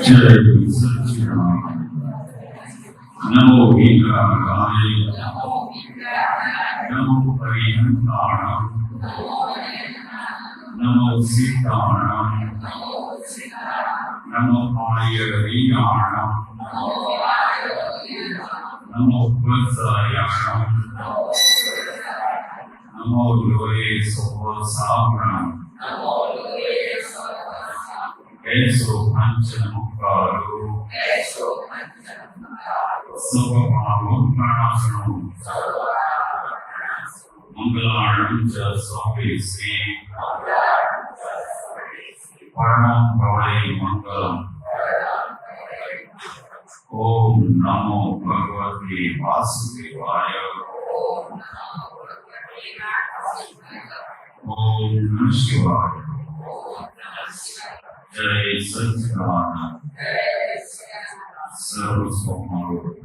जय सच्चिदानंद। नमो वीराय, नमो परिहंताणां, नमो सीताणां, नमो आयरीयाणां, नमो वत्सायाणां, नमो लोये सोवसाम्रां, ऐसो पंचमुखारो, सर्वभावोत्पन्नासनो, मंगलार्णं च स्वामीश्री, परमं भवै मंगलम्। ओम नमो भगवते वासुदेवाय। ओम नमः शिवाय। जय सच्चिदानंद। सर्वस्वमारो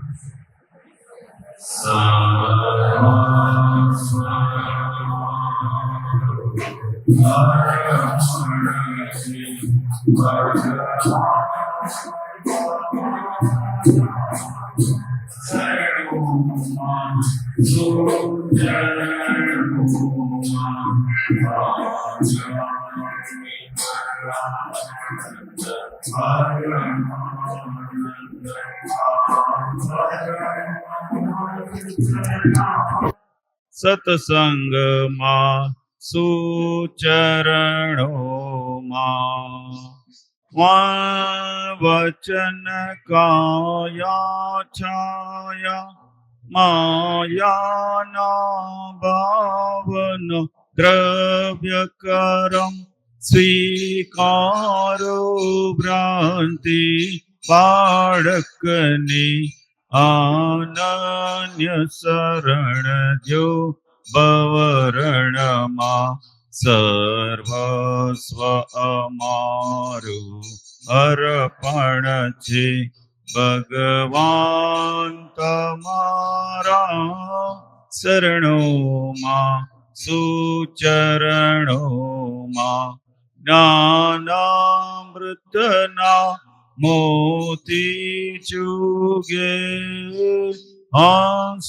સત્સંગ માં સુચરણો માં વચન કાયા છાયા માયાના ભાવન દ્રવ્ય કરમ સ્વીકારો ભ્રાંતિ બાળકની અનન્ય શરણ જો ભવરણમાં સર્વસ્વ અમારું અર્પણ છે ભગવાન તમારા શરણોમાં સુચરણોમાં જ્ઞાનામૃતના મોતી ચુગે હંસામાન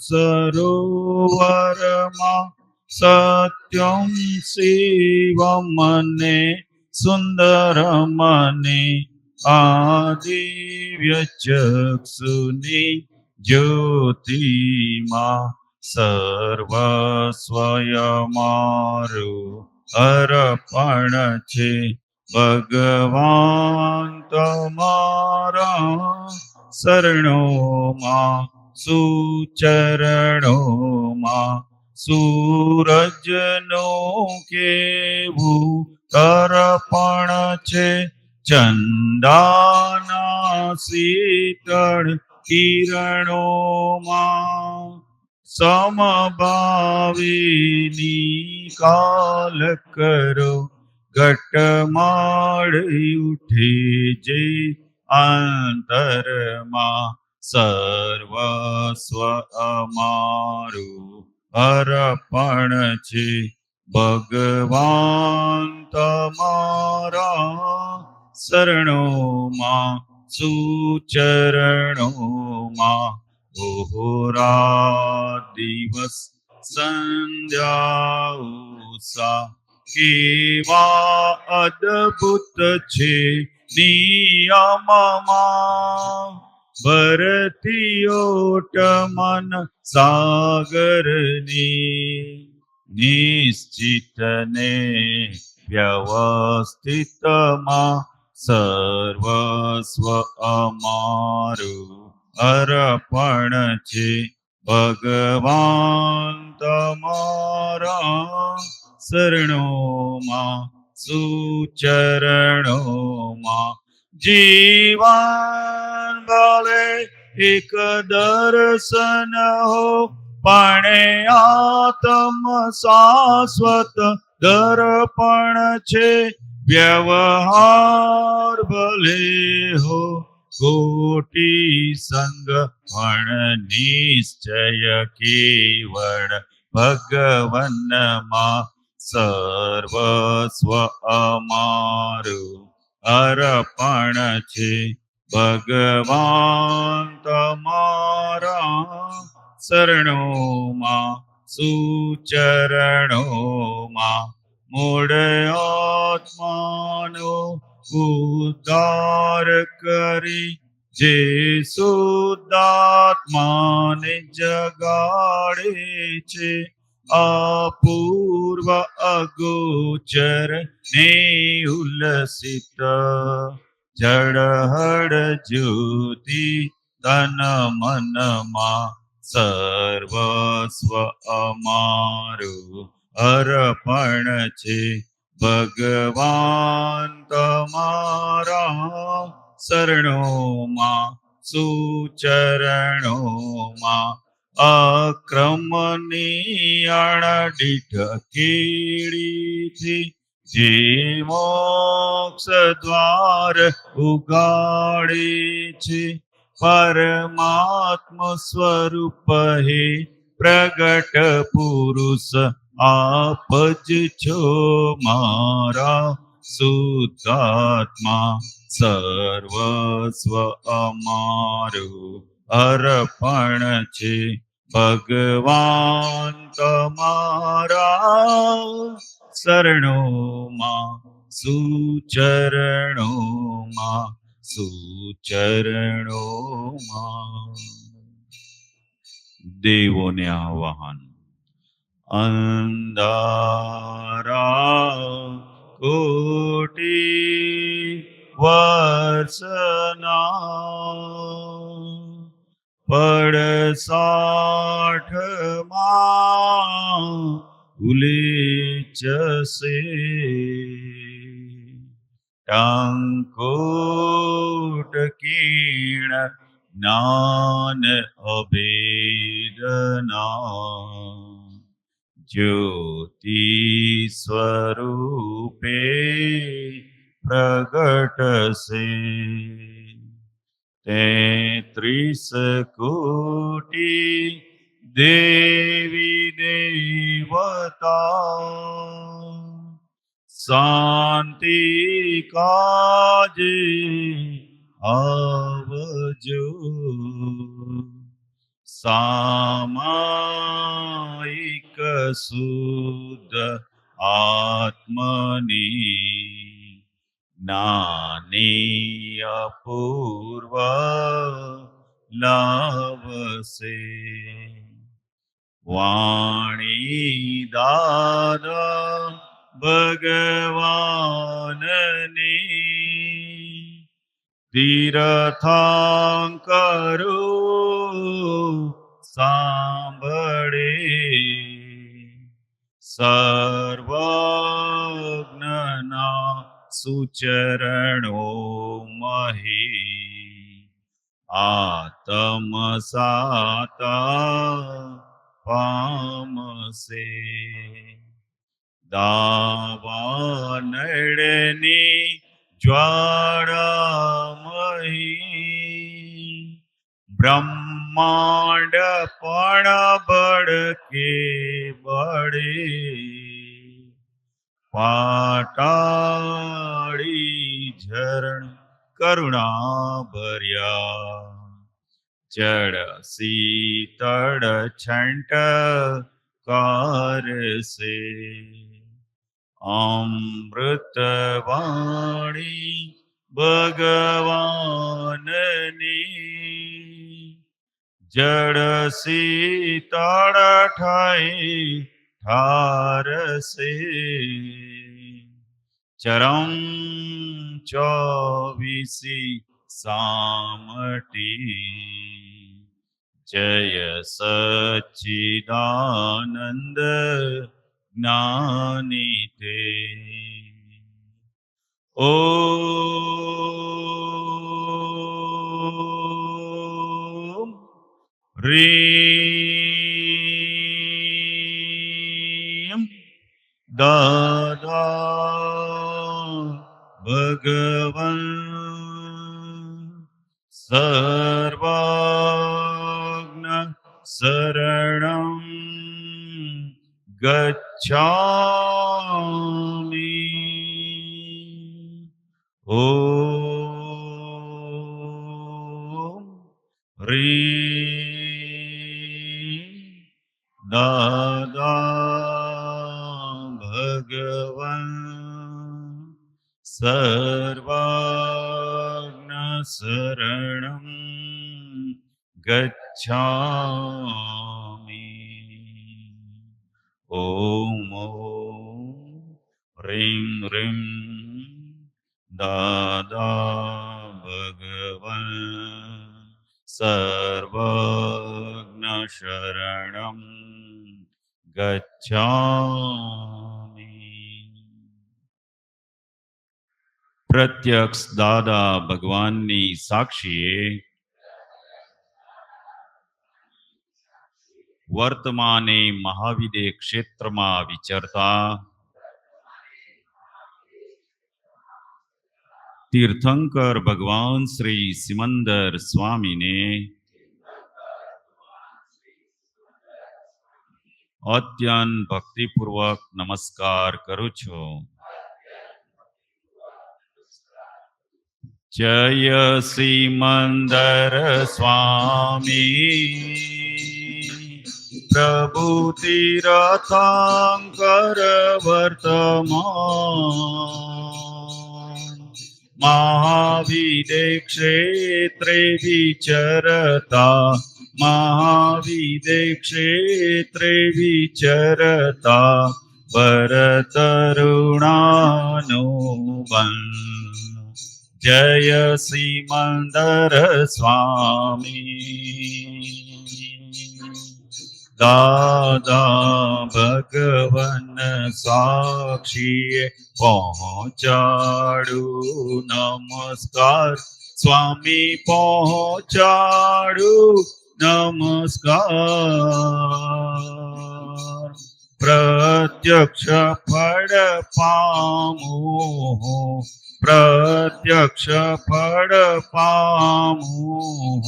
સરોવરમાં સત્યમ શિવમને સુંદરમને આદિવ્ય ચક્ષુની જ્યોતિમાં સર્વસ્વયમારું અર્પણ છે ભગવાન તમારા શરણોમાં સુચરણોમાં સૂરજનો કેવું તર્પણ છે ચંદાના શીતળ કિરણોમાં સમભાવીની કાલ કરો ઘટમાળ ઉઠે જે અંતરમાં સર્વસ્વ અમારું અર્પણ છે ભગવાન તમારા શરણોમાં સુચરણોમાં ઓહોરા દિવસ સંધ્યા ઉષા કેવા અદ્ભુત છે નિયમમાં ભરતી ઓટ મન સાગરની નિશ્ચિત ને વ્યવસ્થિતમાં સર્વસ્વ અમારું અર્પણ છે ભગવાન તમારા શરણોમાં સુચરણોમાં જીવન ભલે એક દર્શન હો પણ આત્મ શાશ્વત દર્પણ છે વ્યવહાર ભલે હો કોટી સંગ પણ નિશ્ચય કેવળ ભગવનમાં સર્વસ્વ અમારું અર્પણ છે. ભગવાન તમારા શરણોમાં સુચરણોમાં મૂળ આત્માનો ઉદ્ધાર કરી જે શુદ્ધાત્માને જગાડે છે. અપૂર્વ અગોચર ને ઉલ્લસિત જળહળ જ્યોતિ તન મનમાં સર્વસ્વ અમારું અર્પણ છે. ભગવાન તમારા શરણોમાં સુચરણોમાં અક્રમની અણડીઠ કેડીથી જે મોક્ષ દ્વાર ઉગાડે છે. પરમાત્મ સ્વરૂપ હે પ્રગટ પુરુષ આપ જ છો મારા શુદ્ધાત્મા. સર્વસ્વ અમારું અર્પણ છે. ભગવાન તમારા શરણોમાં સુચરણોમાં સુચરણોમાં. દેવોને આવાહન. અંધારા કોટી વર્ષના પડસાઠમાં ઉલેચશે. ટંકોટ કીણ જ્ઞાન અભેદના જ્યોતિ સ્વરૂપે પ્રગટશે. 33 કોટી દેવી દેવતા શાંતિ કાજે આવજો. સામાયિક શુદ્ધ આત્મની જ્ઞાની અપૂર્વ લાવશે. વાણી દાદા ભગવાનની તીર્થંકરો સાંભળે. સર્વજ્ઞના સુચરણો મહી આત્મસાતા પામશે. દાવાનળની જ્વાળામહી બ્રહ્માંડ પણ બળકે બળે. પાટાળી ઝરણ કરુણા ભર્યા જળ શીતળ છંટ કારસે. અમૃતવાણી ભગવાનની જળ શીતળ ઠાઈ ઠારસે. ચરમ 24 સામટી જય સચ્ચિદાનંદ જ્ઞાની તે. ઓમ રીમ દાદા ભગવન સર્વજ્ઞ શરણં ગચ્છામિ. ઓમ હ્રીમ દાદા ભગવન સર્વજ્ઞ શરણં ગચ્છામિ. ઓમ હ્રીમ હ્રીમ દાદા ભગવન સર્વજ્ઞ શરણં ગચ્છામિ. પ્રત્યક્ષ દાદા ભગવાનની સાક્ષીએ વર્તમાને મહાવિદે ક્ષેત્રમાં વિચરતા તીર્થંકર ભગવાન શ્રી સિમંદર સ્વામીને અત્યંત ભક્તિપૂર્વક નમસ્કાર કરું છું. જય સિમંદર સ્વામી પ્રભુ તીર્થંકર વર્તમાન મહાવિદે ક્ષેત્રે વિચરતા મહાવિદે ક્ષેત્રે વિચરતા વરતરુણાનુબંધ. જય સિમંદર સ્વામી દાદા ભગવન સાક્ષીએ પહોંચાડું નમસ્કાર સ્વામી પહોંચાડું નમસ્કાર. પ્રત્યક્ષ ફળ પામું પ્રત્યક્ષ ફળ પામું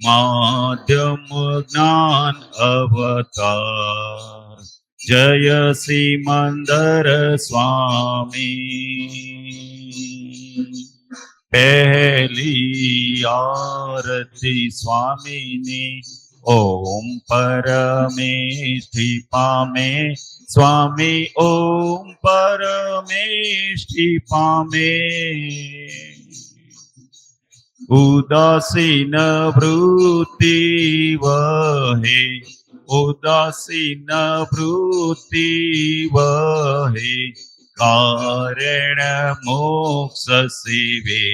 માધ્યમ જ્ઞાન અવતાર. જય સિમંદર સ્વામી. પહેલી આરતી સ્વામીની ઓમ પરમેષ્ઠિ પામે સ્વામી ઓમ પરમેષ્ઠિ પામે. ઉદાસીન વૃત્તિ વહે ઉદાસીન વૃત્તિ વહે કારણ મોક્ષ સેવે.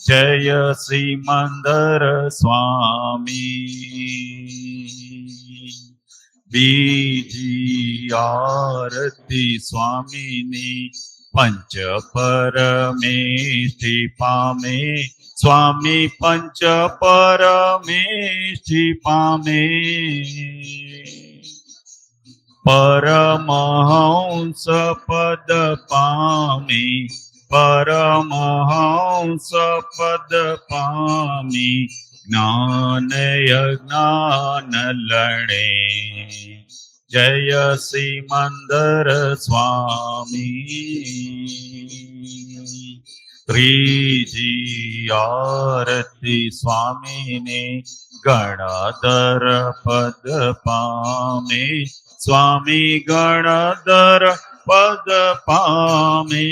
જય સિમંદર સ્વામી. બીજી આરતી સ્વામીની પંચ પરમેષ્ઠિ પામે સ્વામી પંચ પરમેષ્ઠિ પામે. પરમહંસ પદ પામે પરમહંસ પદ પામી જ્ઞાન યજ્ઞાન લણે. જય સિમંદર સ્વામી. ત્રીજી આરતી સ્વામીને ગણધર પદ પામે સ્વામી ગણધર પદ પામે.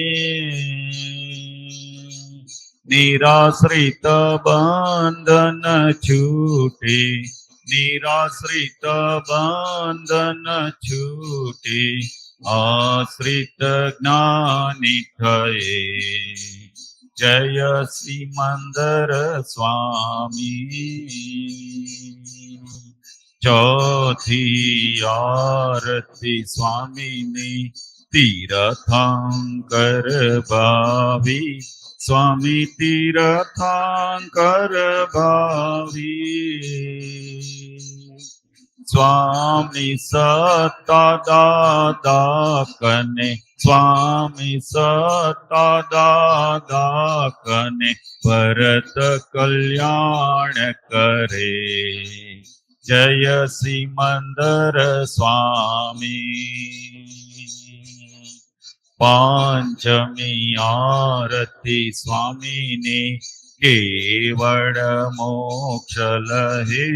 નિરાશ્રિત બંધન છૂટે નિરાશ્રિત બંધન છૂટે આશ્રિત જ્ઞાની થયે. જય સિમંદર સ્વામી. ચોથી આરતી સ્વામીની તીર્થંકર ભાવી સ્વામી તીર્થંકર ભાવી. સ્વામી સત્તા દાદા કને સ્વામી સત્તા દાદા કને ભરત કલ્યાણ કરે. જય સિમંદર સ્વામી. પાંચમી આરતી સ્વામીની કેવળ મોક્ષ લહે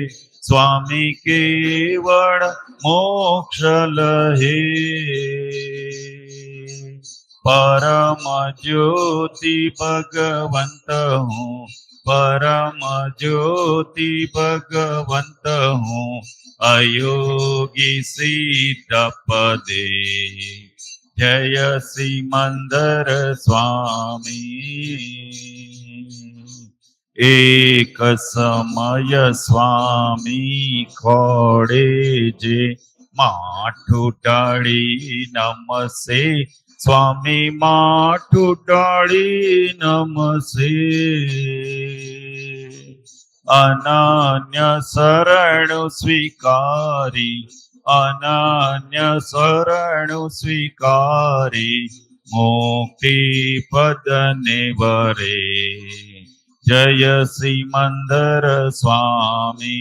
સ્વામી કેવળ મોક્ષ લહે પરમ જ્યોતિ ભગવંત હું પરમ જ્યોતિ ભગવંત હું અયોગી સિદ્ધ પદે જય સિમંદર સ્વામી એક સમય સ્વામી ખોડે જે માઠું ટાળી નમસે સ્વામી માઠું ટાળી નમસે અનન્ય શરણુ સ્વીકારી અનન્ય શરણુ સ્વીકારી મુક્તિ પદને વરે જય સિમંદર સ્વામી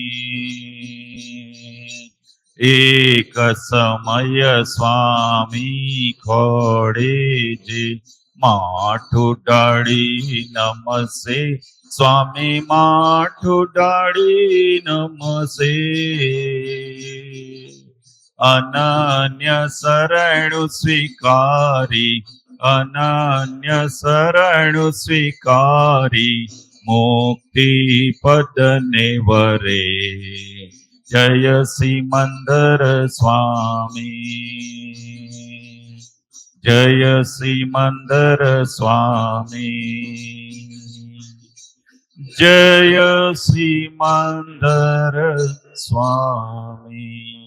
એક સમય સ્વામી ખોડે જે માઠું ડાળી નમસે સ્વામી માઠું ડાળી નમસે અનન્ય શરણુ સ્વીકારી અનન્ય શરણુ સ્વીકારી મુક્તિ પદને વરે જય સિમંદર સ્વામી જય સિમંદર સ્વામી જય સિમંદર સ્વામી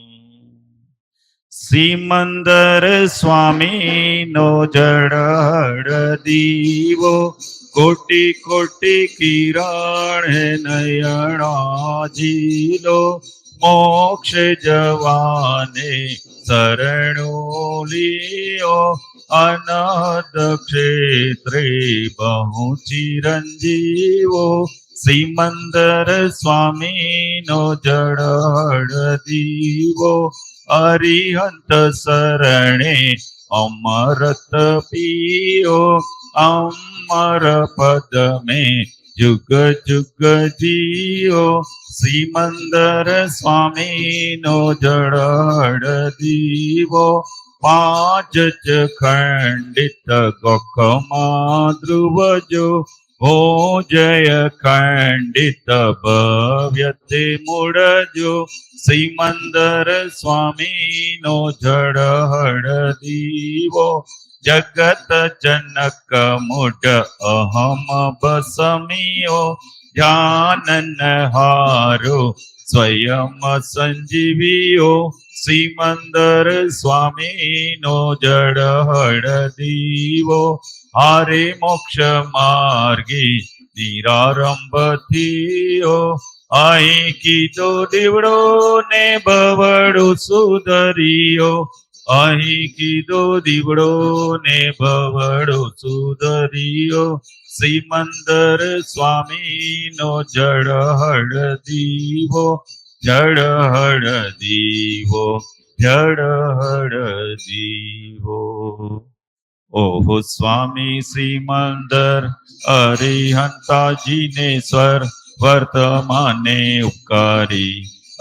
સિમંદર સ્વામીનો જળ દીવો કોટી કોટી કિરણ નયણા ઝીલો મોક્ષ જવાને શરણો લિયો અનદ ક્ષેત્રે બહુ ચિરંજીવો સિમંદર સ્વામીનો જળ દીવો અરિહંત શરણે અમરત પીઓ અમર પદ में जुग जुग जियो सिमंदर स्वामी नो जड़ दीवो पांच च खंडित गोखमा ध्रुवजो हो जय खंडित भव्यते मुड़जो सिमंदर स्वामी नो जड़ दीवो जगत जनक मुड अहम बसमियो जानन हारो स्वयं संजीवियो सिमंदर स्वामी नो जड़ दीवो हारे मोक्ष मार्गी निरारंभ थियो अहीं कीधो दीवड़ो ने बवड़ो सुधरियो अहीं कीधो दीवड़ो ने बवड़ो सुधरियो सिमंदर स्वामी नो जड़ दीवो जड़ दीवो जड़ दीवो ओहो स्वामी सिमंदर अरिहंता जिनेश्वर वर्तमाने उपकारी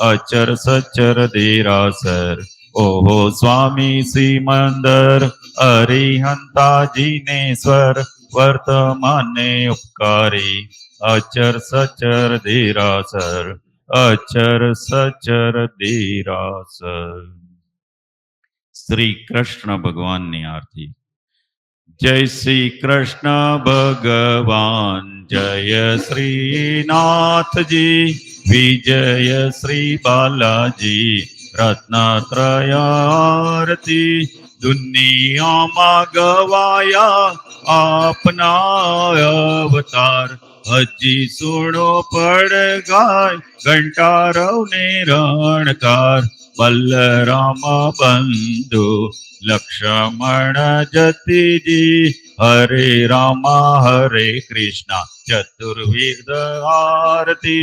अचर सचर देरासर ओहो स्वामी सिमंदर अरिहंता जिनेश्वर वर्तमाने उपकारी अचर सचर देरासर अचर सचर देरासर। श्री कृष्ण भगवान ने आरती। जय श्री कृष्ण भगवान जय श्रीनाथ जी विजय श्री बालाजी रत्नत्रय आरती दुनिया में गवाया अपना अवतार हजी सुनो पड़ गाय घंटारव ने रणकार बलराम बंधु लक्ष्मण जति जी हरे रामा हरे कृष्णा चतुर्वेद आरती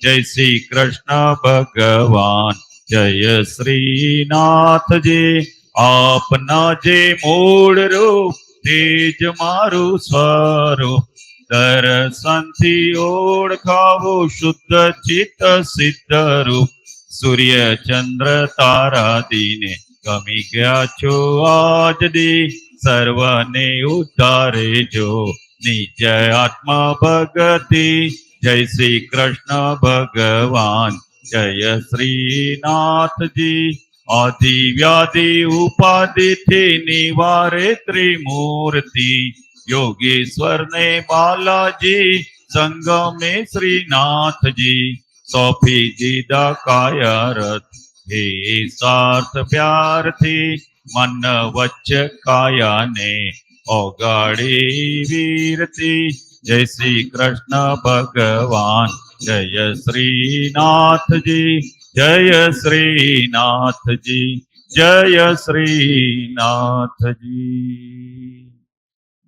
जय श्री कृष्ण भगवान जय श्रीनाथ जी આપના જે મૂળ રૂપ તે જ મારું સ્વરૂપ, દર્શનથી ઓળખાવું શુદ્ધ ચિત્ત સિદ્ધ રૂપ. સૂર્ય ચંદ્ર તારા દીને ગમી ગયા છો આજ દી, સર્વને ઉદ્ધારે જો નિજ આત્મા ભગતિ. જય શ્રી કૃષ્ણ ભગવાન, જય શ્રીનાથજી. આદિ વ્યાધિ ઉપાધિથી નિવારે ત્રિમૂર્તિ, યોગેશ્વર ને બાલાજી સંગમે શ્રીનાથજી. સોંપી દીધા કાયારથ હે સાર્થ પ્યારથી, મન વચ્ચ કાયાને ઓગાળી વીરતી. જય શ્રી કૃષ્ણ ભગવાન, જય શ્રીનાથજી. જય શ્રીનાથજી, જય શ્રીનાથજી.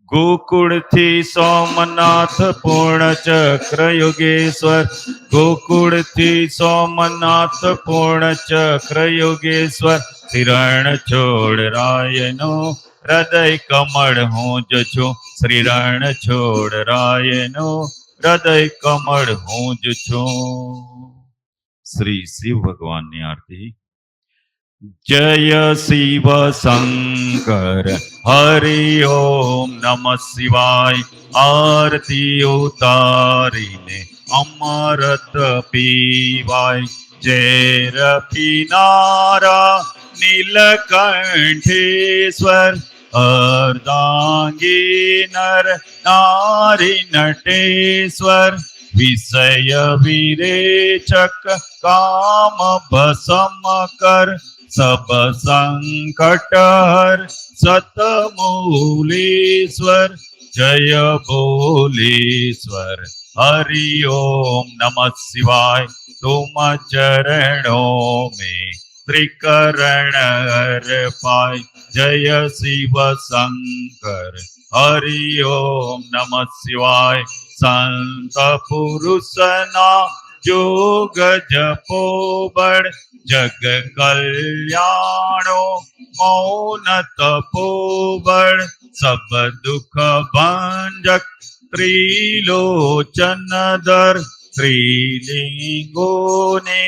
ગોકુળથી સોમનાથ પૂર્ણ ચક્ર યોગેશ્વર, ગોકુળથી સોમનાથ પૂર્ણ ચક્ર યોગેશ્વર. શ્રીરણ છોડ રાયનો હૃદય કમળ હું જ છું, શ્રીરણ છોડ રાયનો હૃદય કમળ હું જ છું. શ્રી શિવ ભગવાનની આરતી. જય શિવ શંકર હરિ ઓમ નમઃ શિવાય. આરતી ઉતારીને અમૃત પીવાય. ઝેર પીનારા નીલકંઠેશ્વર, અર્ધાંગી નર નારી નટેશ્વર. વિષય વિરેચક કામ ભસમ કર, સબ સંકટ હર સતમૂલેશ્વર. જય ભોલેશ્વર હરિ ઓમ નમઃ શિવાય. तुम चरणों में त्रिकरण अर्पाय. जय शिव शंकर हरि ओम नमः शिवाय. संत पुरुष ना जोग जपो बड़, जग कल्याणो मौन तपोबड़. सब दुख भंजक त्रिलोचन दर, त्रिलिंगों ने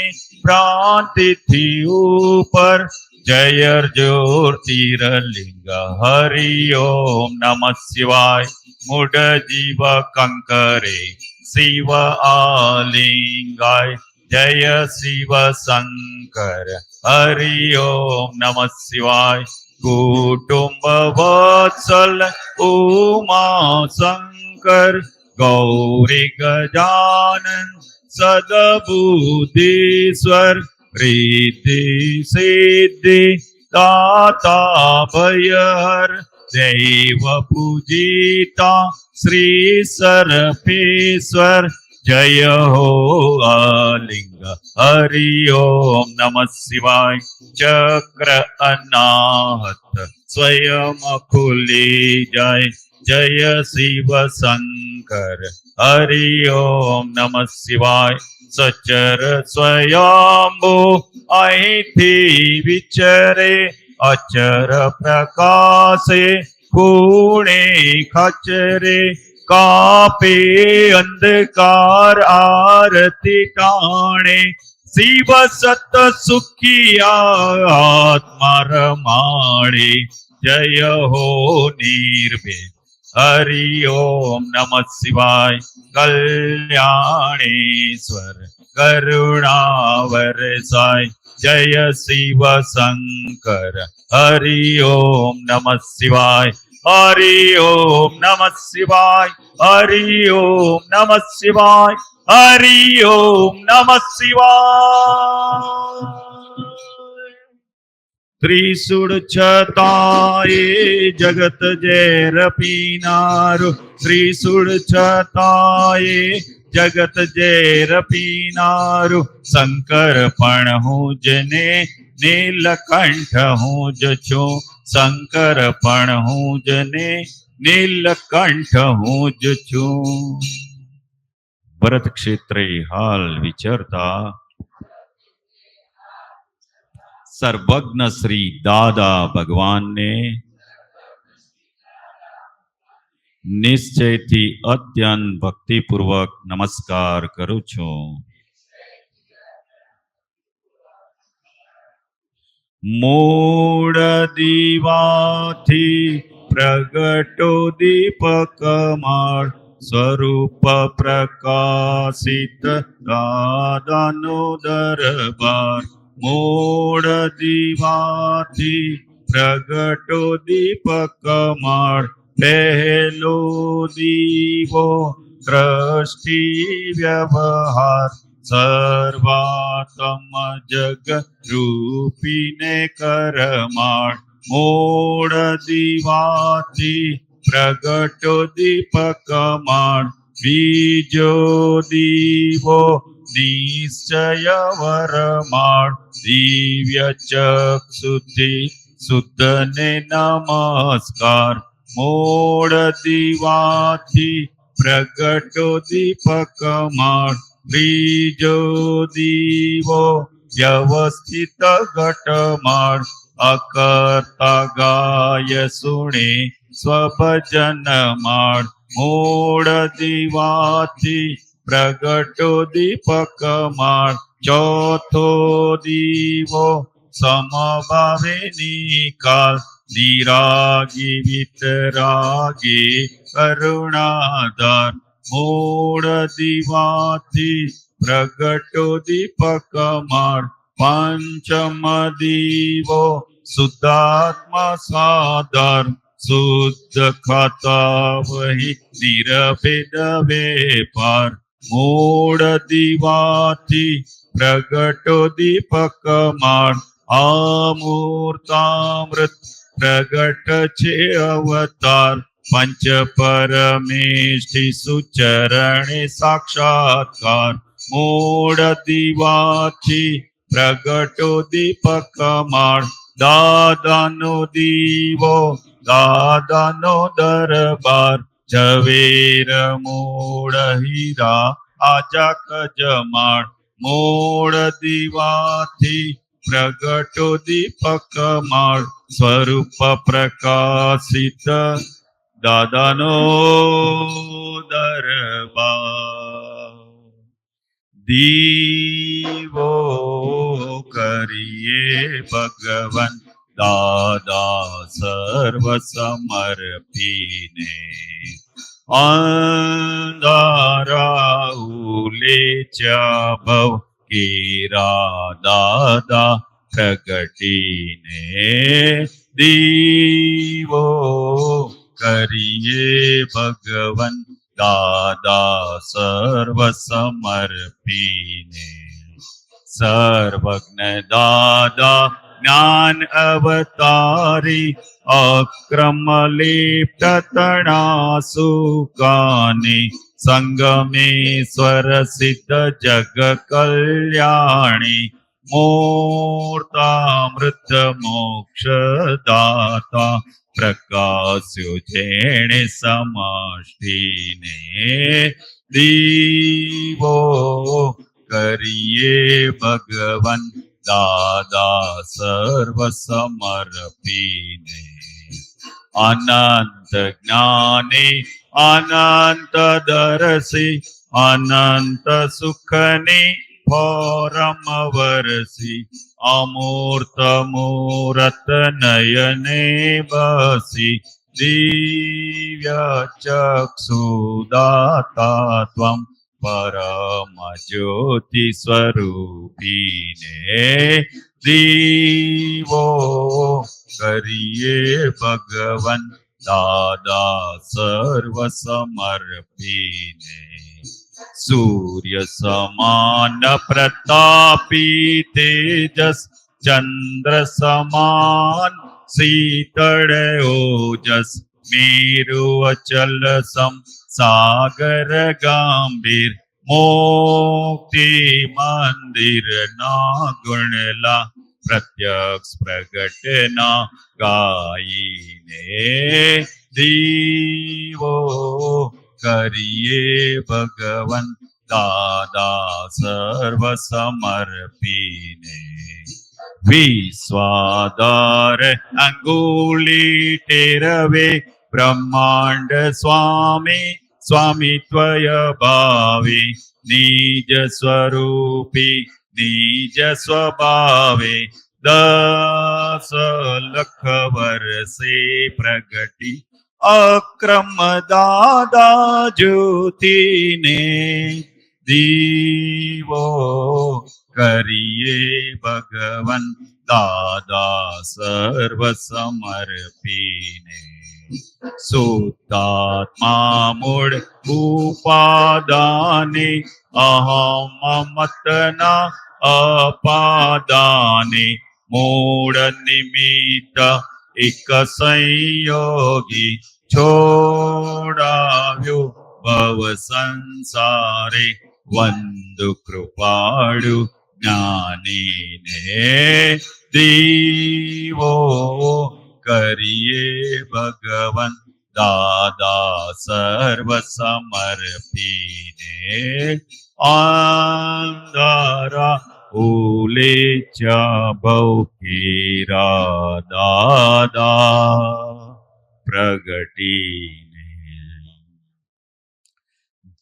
भ्रांति थी ऊपर. जय ज्योतिर्लिंग हरि ओम नमः शिवाय. मूढ़ जीव कंकरे शिव आलिंगाय. जय शिव शंकर हरि ओम नमः शिवाय. कुटुंब वत्सल उमा शंकर, गौरी गजानन सदबुद्धीश्वर. रिद्धि सिद्धि दाता भयहर, देव पूजिता श्री सर्वेश्वर. जय हो आलिंग हरि ओम नमः शिवाय. चक्र अनाहत स्वयं खुली जाय. जय शिव शंकर हरि ओम नमः शिवाय. सचर स्वयंभू અહીંથી વિચરે, અચર પ્રકાશે ખૂણે ખચરે. કાપે અંધકાર આરતી ટાણે, શિવ સત સુખિયા આત્મા રમાણે. જય હો નિર્ભેદ हरि ओम नमः शिवाय. कल्याणेश्वर करुणावरसाय. जय शिव शंकर हरि ओम नमः शिवाय. हरि ओम नमः शिवाय. हरि ओम नमः शिवाय. हरि ओम नमः शिवाय. त्रिशूल छताए जगत जैर पीनारो, त्रिशूल छताए जगत जैर पीनारो. शंकर पण हूँ जने नीलकंठ हूँ ज छूं, शंकर पण हूँ जने नीलकंठ हूँ ज छूं. भरत क्षेत्रे हाल विचरता સર્વજ્ઞ શ્રી દાદા ભગવાનને નિશ્ચયથી અત્યંત ભક્તિપૂર્વક નમસ્કાર કરું છું. મૂળ દીવાથી પ્રગટો દીપકમાળ સ્વરૂપ પ્રકાશિત દાદાનો દરબાર. મૂળ દીવાથી પ્રગટો દીપકમાળ પહેલો દીવો દ્રષ્ટિ વ્યવહાર સર્વાત્મ જગ રૂપીને કરમાળ. મૂળ દીવાથી પ્રગટો દીપકમાળ બીજો દીવો નિશ્ચય વરમાળ. દિવ્ય ચક્ષુથી શુદ્ધને નમસ્કાર. મૂળ દીવાથી પ્રગટો દીપકમાળ ત્રીજો દીવો વ્યવસ્થિત ઘટમાળ. અકર્તા ગાય સુણે સ્વભજનમાળ. મૂળ દીવાથી પ્રગટો દીપકમાળ ચોથો દીવો સમભાવે નિકાલ. નિરાગી વિતરાગી કરુણાધાર. મૂળ દીવાથી પ્રગટો દીપકમાળ પંચમ દીવો શુદ્ધાત્મા સાધાર. શુદ્ધ ખાતા વહી નિરભેદ વેપાર. મૂળ દીવાથી પ્રગટો દીપકમાળ અમૂર્તામૃત પ્રગટ છે અવતાર. પંચ પરમેષ્ઠી સુચરણે સાક્ષાત્કાર. મૂળ દીવાથી પ્રગટો દીપકમાળ દાદાનો દીવો દાદાનો દરબાર. ઝવેર મૂળ હીરા આજા કજમાળ. મૂળ દીવાથી પ્રગટો દીપકમાળ સ્વરૂપ પ્રકાશિત દાદાનો દરબાર. દીવો કરીએ ભગવન દાદા સર્વ સમર્પીને. અંધારા ઉલેચ્યા ભવ કેરા દાદા પ્રગટીને. દીવો કરીએ ભગવન દાદા સર્વ સમર્પીને. સર્વજ્ઞ દાદા જ્ઞાન અવતારી અક્રમ લિપ્ત તણા સુકાની. સંગમેશ્વર સિદ્ધ જગ કલ્યાણી. મૂર્તામૃત મોક્ષદાતા પ્રકાશ્યો જેણે સમષ્ટિને. દીવો કરીએ ભગવન દાદા સર્વ સમર્પીને. અનંત જ્ઞાને અનંત દર્શી અનંત સુખની ફોરમ વરસી. અમૂર્ત મૂરત નયને બસી. દિવ્ય ચક્ષુદાતા ત્વમ પરમ જ્યોતિ સ્વરૂપીને. દીવો કરીએ ભગવન દાદા સર્વ સમર્પીને. સૂર્ય સમાન પ્રતાપી તેજસ ચંદ્ર સમાન શીતળ ઓજસ. મેરુ અચલ સમ સાગર ગંભીર. મુક્તિ મંદિર ના ગુણલા પ્રત્યક્ષ પ્રગટના ગાઈને. દીવો કરીએ ભગવન દાદા સર્વ સમર્પીને. વિશ્વાધાર અંગુલી ટેરવે બ્રહ્માંડ સ્વામી સ્વામી ત્વય ભાવે નિજ સ્વરૂપી નિજ સ્વભાવે 10 લખ વર્ષે પ્રગટી અક્રમ દાદા જ્યોતિને દીવો કરીએ ભગવન દાદા સર્વ સમર્પીને સુતાત્મા મૂળ ઉપાદાને અહમ મમતના અપાદાને મૂળ નિમિત્ત એક સંયોગી છોડાવ્યો ભવ સંસારે વંદુ કૃપાળુ જ્ઞાનીને દીવો કરીએ ભગવન દાદા સર્વ સમર્પીને અંધારા ઉલેચ્યા ભૌકેરા દાદા પ્રગટીને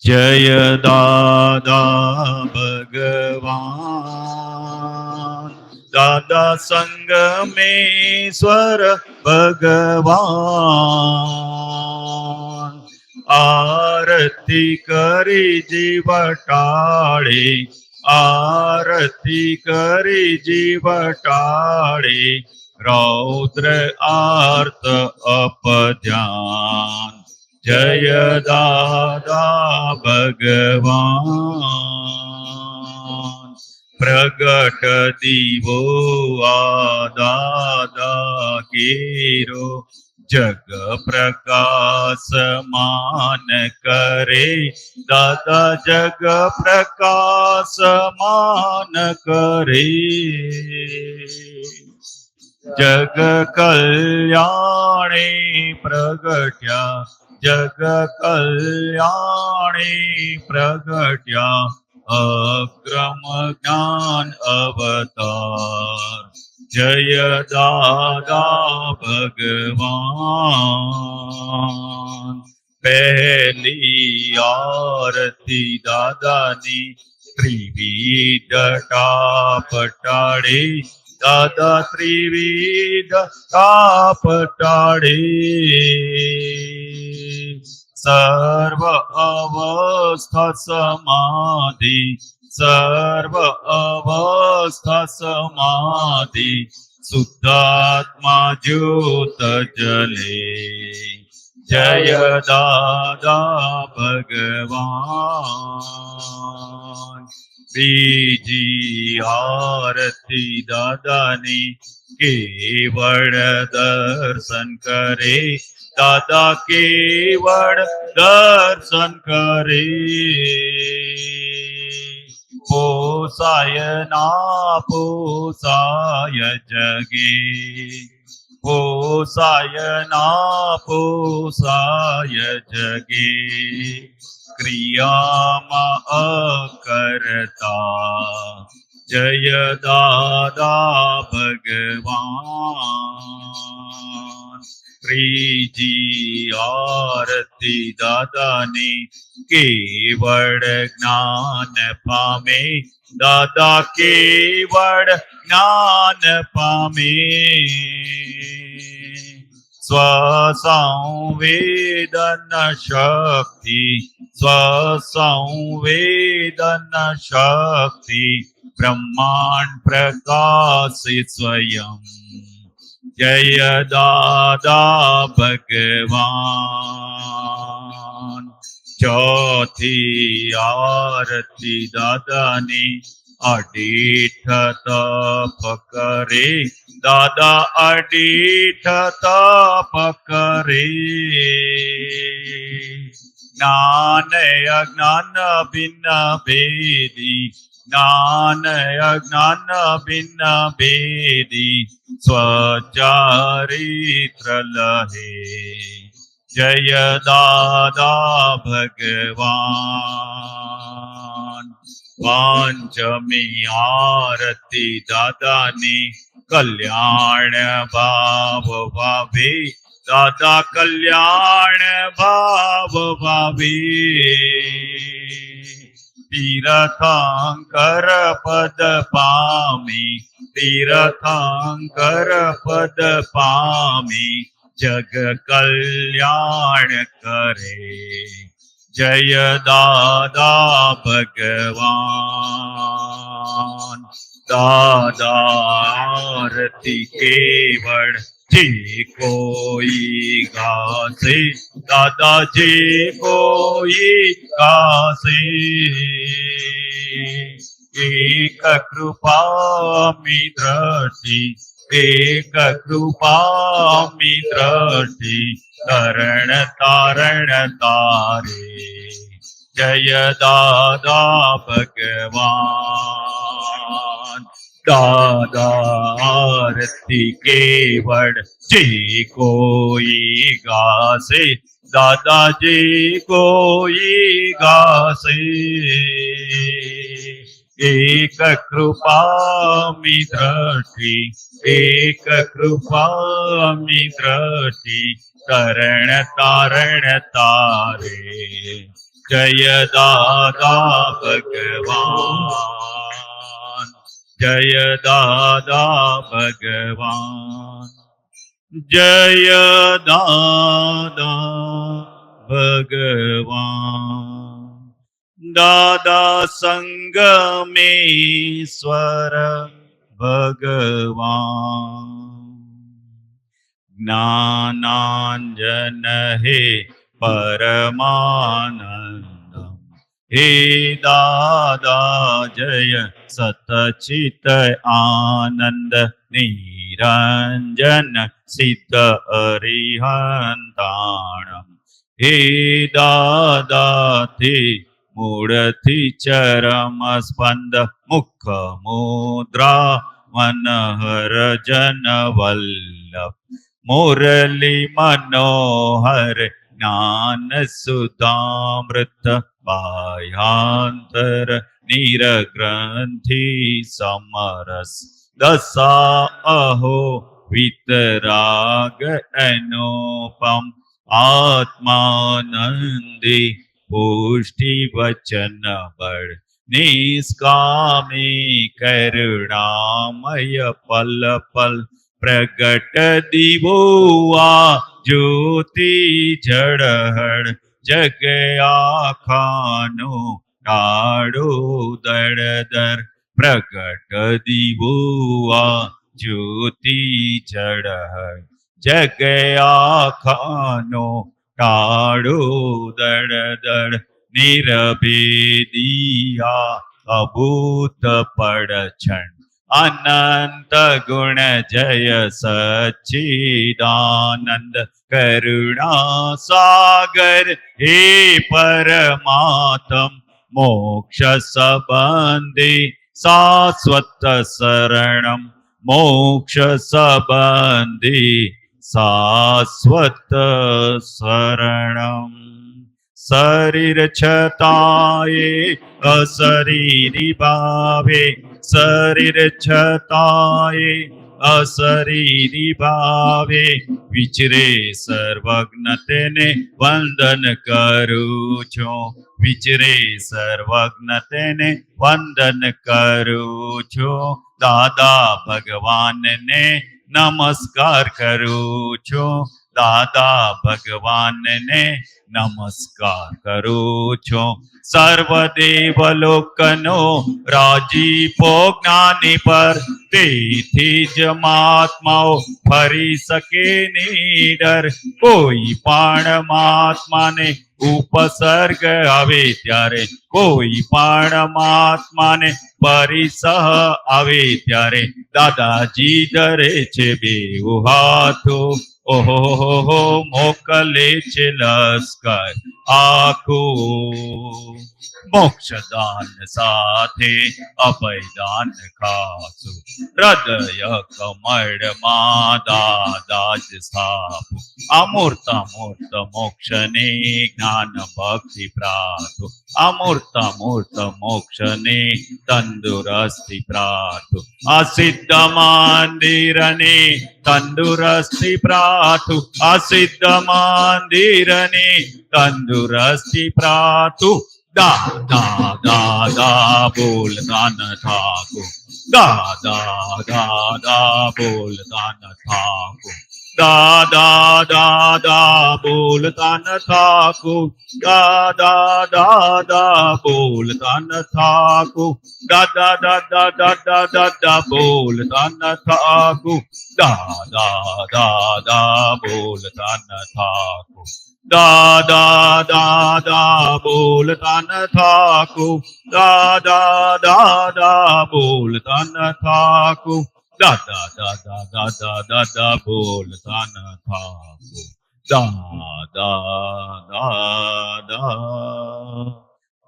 જય દાદા ભગવાન દાદા સંગમેશ્વર ભગવાન આરતી કરી જીવ ટાળે આરતી કરી જીવ ટાળે રૌદ્ર આર્ત અપધ્યાન જય દાદા ભગવાન પ્રગટ દીવો આ દાદા કેરો જગ પ્રકાશમાન કરે દાદા જગ પ્રકાશમાન કરે જગ કલ્યાણે પ્રગટ્યા જગ કલ્યાણે પ્રગટ્યા અક્રમ જ્ઞાન અવતાર જય દાદા ભગવાન પહેલી આરતી દાદાની ત્રિવિધ ટાપ ટાળે દાદા ત્રિવિધ ટાપ ટાળે સર્વ અવસ્થા સમાધિ સર્વ અવસ્થા સમાધિ શુદ્ધાત્મા જ્યોત જલે જય દાદા ભગવાન બીજી આરતી દાદાની કેવળ દર્શન કરે દાદા કેવળ દર્શન કરે પોસાય ના પોસાય જગે પોસાય ના પોસાય જગે ક્રિયામાં અકર્તા જય દાદા ભગવાન ત્રીજી આરતી દાદાની કેવળ જ્ઞાન પામે દાદા કેવળ જ્ઞાન પામે સ્વસંવેદન શક્તિ સ્વસંવેદન શક્તિ બ્રહ્માંડ પ્રકાશે સ્વયં જય દાદા ભગવાન ચોથી આરતી દાદાની અડીઠ તપ કરે દાદા અડીઠ તપ કરે જ્ઞાન અજ્ઞાન ભિન્ન ભેદી જ્ઞાન અજ્ઞાન ભિન્ન ભેદી સ્વચારિત્ર લહે જય દાદા ભગવાન પાંચમી આરતી દાદાની કલ્યાણ ભાવ ભાવે દાદા કલ્યાણ ભાવ ભાવે તીર્થંકર પદ પામી તીર્થંકર પદ પામી જગ કલ્યાણ કરે જય દાદા ભગવાન દાદા આરતી કેવળ જે કોઈ ગાશે દાદા જે કોઈ ગાશે એક કૃપામી દ્રષ્ટિ એક કૃપામી દ્રષ્ટિ તરણ તારણ તારે જય દાદા ભગવાન દાદા આરતી કેવળ જે કોઈ ગાશે દાદા જે કોઈ ગાશે એક કૃપામી દ્રષ્ટિ એક કૃપામી દ્રષ્ટિ તરણ તારણ તારે જય દાદા ભગવાન જય દાદા ભગવાન જય દાદા ભગવાન દાદા સંગમેશ્વર ભગવાન જ્ઞાનાંજન હે પરમાનંદમ હે દાદા જય સતચિત આનંદ નિરંજન સિદ્ધ અરિહંતાણમ હે દાદા તે મૂળથી ચરમ સ્પંદ મુખ મુદ્રા મનહર જન વલ્લભ મુરલી મનોહર જ્ઞાન સુધામૃત બાહ્યાંતર નિરગ્રંથિ સમરસ દશા અહો વિતરાગ અનુપમ આત્માનંદી પુષ્ટિ વચન બળ નિષ્કામી કરુણામય પલ પલ પ્રગટ દીવો આ જ્યોતિ જળહળ જગ આખાનો ડાળો દળદર પ્રગટ દીવો આ જ્યોતિ જળહળ જગ આખાનો ડાળો દળદર નિરભેદિયા અભૂત પડછણ અનંત ગુણ જય સચ્ચિદાનંદ કરુણા સાગર હે પરમાત્મ મોક્ષ સંબંધી શાશ્વત શરણમ મોક્ષ સંબંધી શાશ્વત શરણમ શરીર છતાંય અશરીરી ભાવે શરીર છતાંય અશરીરી ભાવે વિચરે સર્વજ્ઞ તેને વંદન કરું છું વિચરે સર્વજ્ઞ તેને વંદન કરું છું દાદા ભગવાનને નમસ્કાર કરું છું દાદા ભગવાનને નમસ્કાર કરું છું સર્વદેવ લોકનો રાજીપો જ્ઞાની પર તેથી જ મહાત્માઓ ફરી શકે નીડર કોઈ પણ મહાત્માને ઉપસર્ગ આવે ત્યારે કોઈ પણ મહાત્માને પરિસહ આવે ત્યારે દાદાજી ડરે છે બેઉ હાથો ઓહો મોકલે છે લશ્કર આખો મોક્ષદાન સાથે અભયદાન ખાશું. હૃદય કમળમાં દાદા જ સ્થાપો. અમૂર્ત મૂર્ત મોક્ષને જ્ઞાન ભક્તિ પ્રાપ્તો. અમૂર્ત મૂર્ત મોક્ષને તંદુરસ્તી પ્રાપ્તો. આ સિદ્ધ મંદિરને તંદુરસ્તી પ્રાપ્તો. આ સિદ્ધ મંદિરને તંદુરસ્તી પ્રાપ્તો. દાદા દાદા બોલતા ન થાકો. દાદા દાદા બોલતા ન થાકો. દાદા દાદા બોલતા ન થાકો. દાદા દાદા બોલતા ન થાકો. દાદા દાદા દાદા દાદા બોલતા ન થાકો. દાદા દાદા બોલતા ન થાકો. દાદા દાદા બોલતા ન થાકો. દાદા દાદા બોલતા ન થાકો. દાદા દાદા દાદા દાદા બોલતા ન થાકો. દાદા દાદા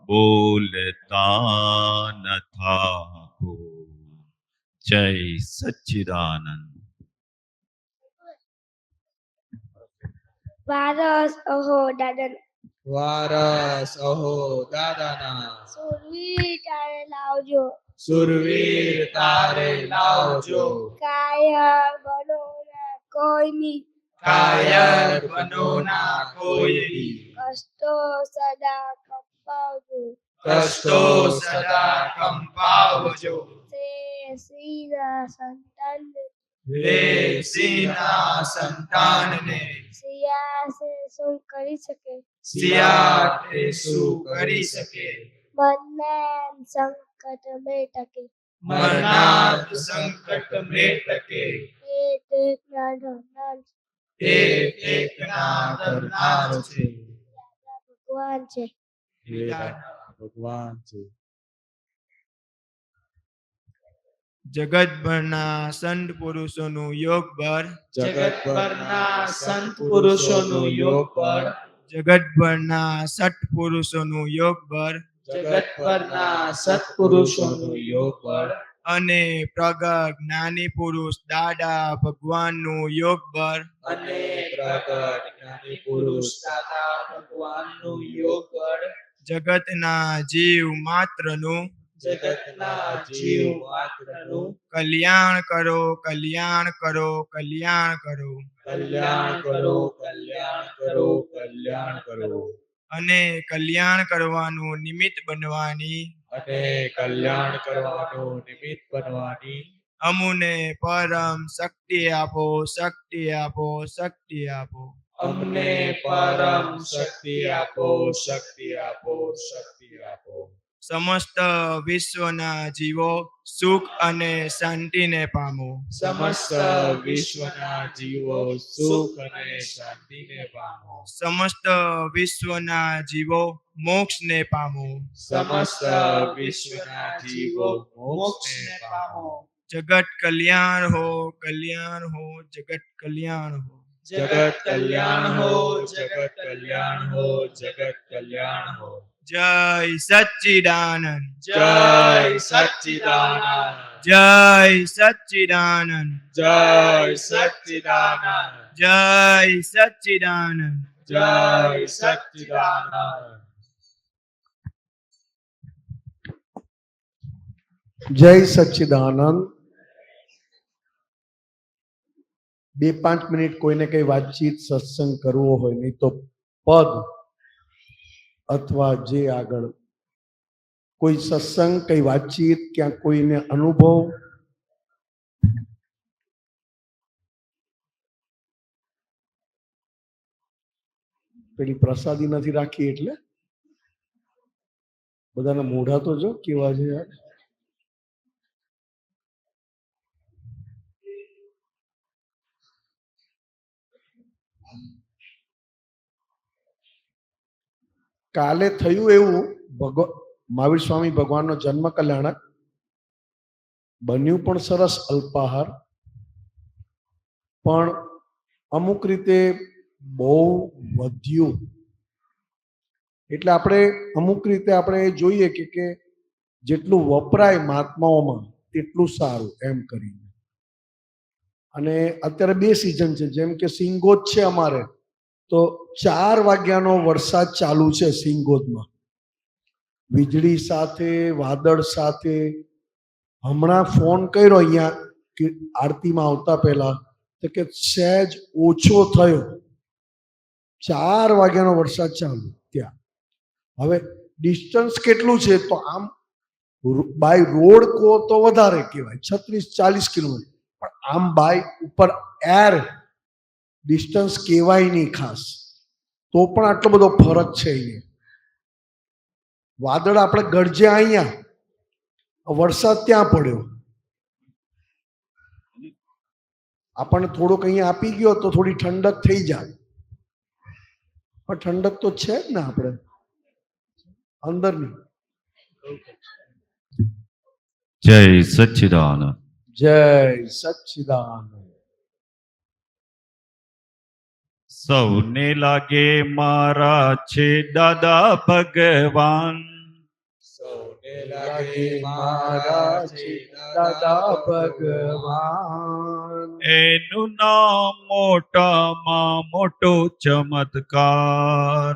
બોલતા ન થાકો. જય સચ્ચિદાનંદ. વારસ અહો દાદા વારસ અહો દાદાના. સુરવીર તારે લાવજો. સુરવીર તારે લાવજો. કાયર બનો ના કોઈની. કાયર બનો ના કોઈ. કષ્ટો સદા કપાવજો. કષ્ટો સદા કંપાવજો. તે શ્રીના સંતાનને હે સિંહના સંતાનને સિયાસે શું કરી શકે. સિયાટે શું કરી શકે. મનના સંકટ મેં ટકે. મરનાર સંકટ મેટકે. એક નાનો એક ના ધરનાર છે. ભગવાન છે. ભગવાન છે. જગતભરના સંત પુરુષોનું યોગ બળ. જગતભરના સંત પુરુષોનું યોગ બળ. જગતભરના સત પુરુષોનું યોગ બળ. જગતભરના સત્પુરુષોનું યોગ બળ. અને પ્રગટ જ્ઞાની પુરુષ દાદા ભગવાનનું યોગ બળ. અને પ્રગટ જ્ઞાની પુરુષ દાદા ભગવાનનું યોગ બળ. જગતના જીવ માત્રનું જગતના જીવ માત્રનું કલ્યાણ કરો, કલ્યાણ કરો, કલ્યાણ કરો. કલ્યાણ કરો, કલ્યાણ કરો, કલ્યાણ કરો. અને કલ્યાણ કરવાનું નિમિત્ત બનવાની અને કલ્યાણ કરવાનું નિમિત્ત બનવાની અમુને પરમ શક્તિ આપો, શક્તિ આપો, શક્તિ આપો. અમને પરમ શક્તિ આપો, શક્તિ આપો, શક્તિ આપો. સમસ્ત વિશ્વના જીવો સુખ અને શાંતિને પામો. સમસ્ત વિશ્વના જીવો સુખ અને શાંતિને પામો. સમસ્ત વિશ્વના જીવો મોક્ષને પામો. સમસ્ત વિશ્વના જીવો મોક્ષને પામો. જગત કલ્યાણ હો, કલ્યાણ હો, જગત કલ્યાણ હો. જગત કલ્યાણ હો, જગત કલ્યાણ હો, જગત કલ્યાણ હો. જય સચ્ચિદાનંદ, જય સચ્ચિદાનંદ, જય સચ્ચિદાનંદ, જય સચ્ચિદાનંદ, જય સચ્ચિદાનંદ. જય સચ્ચિદાનંદ. જય સચ્ચિદાનંદ. 2-5 મિનિટ કોઈને કઈ વાતચીત સત્સંગ કરવો હોય, નહીં તો પદ અથવા જે આગળ કોઈ સત્સંગ, કઈ વાતચીત, ક્યાં કોઈને અનુભવ. પેલી પ્રસાદી નથી રાખી એટલે બધાના મોઢા તો જો કેવા છે યાર. કાલે થયું એવું, મહાવીર સ્વામી ભગવાનનો જન્મ કલ્યાણક બન્યું પણ સરસ અલ્પાહાર, પણ અમુક રીતે બહુ વધ્યું. એટલે આપણે અમુક રીતે આપણે જોઈએ કે જેટલું વપરાય મહાત્માઓમાં તેટલું સારું એમ કરીને. અને અત્યારે 2 સિઝન છે, જેમ કે સિંગોદ છે અમારે, તો 4 વાગ્યાનો વરસાદ ચાલુ છે સિંગોદમાં, વીજળી સાથે, વાદળ સાથે. હમણાં ફોન કર્યો અહીંયા કે આરતીમાં આવતા પહેલા તો કે સહેજ ઓછો થયો, 4 વાગ્યાનો વરસાદ ચાલુ ત્યાં. હવે ડિસ્ટન્સ કેટલું છે તો આમ બાય રોડ કહો તો વધારે કહેવાય, 36-40 કિલોમીટર, પણ આમ બાય ઉપર એર ડિસ્ટન્સ કહેવાય નહીં ખાસ, તો પણ આટલો બધો ફરક છે અહીંયા. વાદળ આપણે ગરજે અહીંયા, વરસાદ ત્યાં પડ્યો. આપણને થોડોક અહીંયા આપી ગયો તો થોડી ઠંડક થઈ જાય, પણ ઠંડક તો છે જ ને આપણે અંદરની. જય સચ્ચિદાનંદ. જય સચ્ચિદાનંદ. સૌને લાગે મારા છે દાદા ભગવાન, સૌને લાગે મારા છે દાદા ભગવાન, એનું નામ મોટામાં મોટો ચમત્કાર.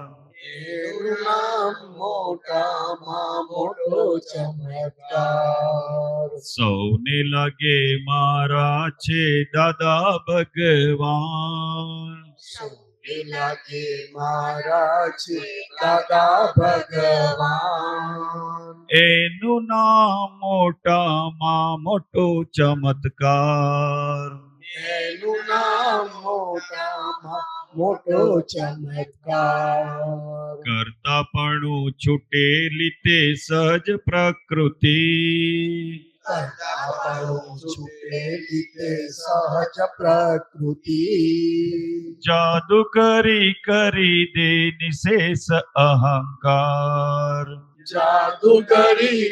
એનું નામ મોટામાં મોટો ચમત્કાર. સૌને લાગે મારા છે દાદા ભગવાન, સૌને લાગે મારા છે દાદા ભગવાન, એનું નામ મોટામાં મોટો ચમત્કાર. એનું નામ મોટામાં મોટો ચમત્કાર. કરતાપણું છૂટેલી તે સહજ પ્રકૃતિ, કરતાપણું છૂટેલી તે સહજ પ્રકૃતિ, જાદુ કરી કરી દે નિશેષ અહંકાર. જાદુ કરી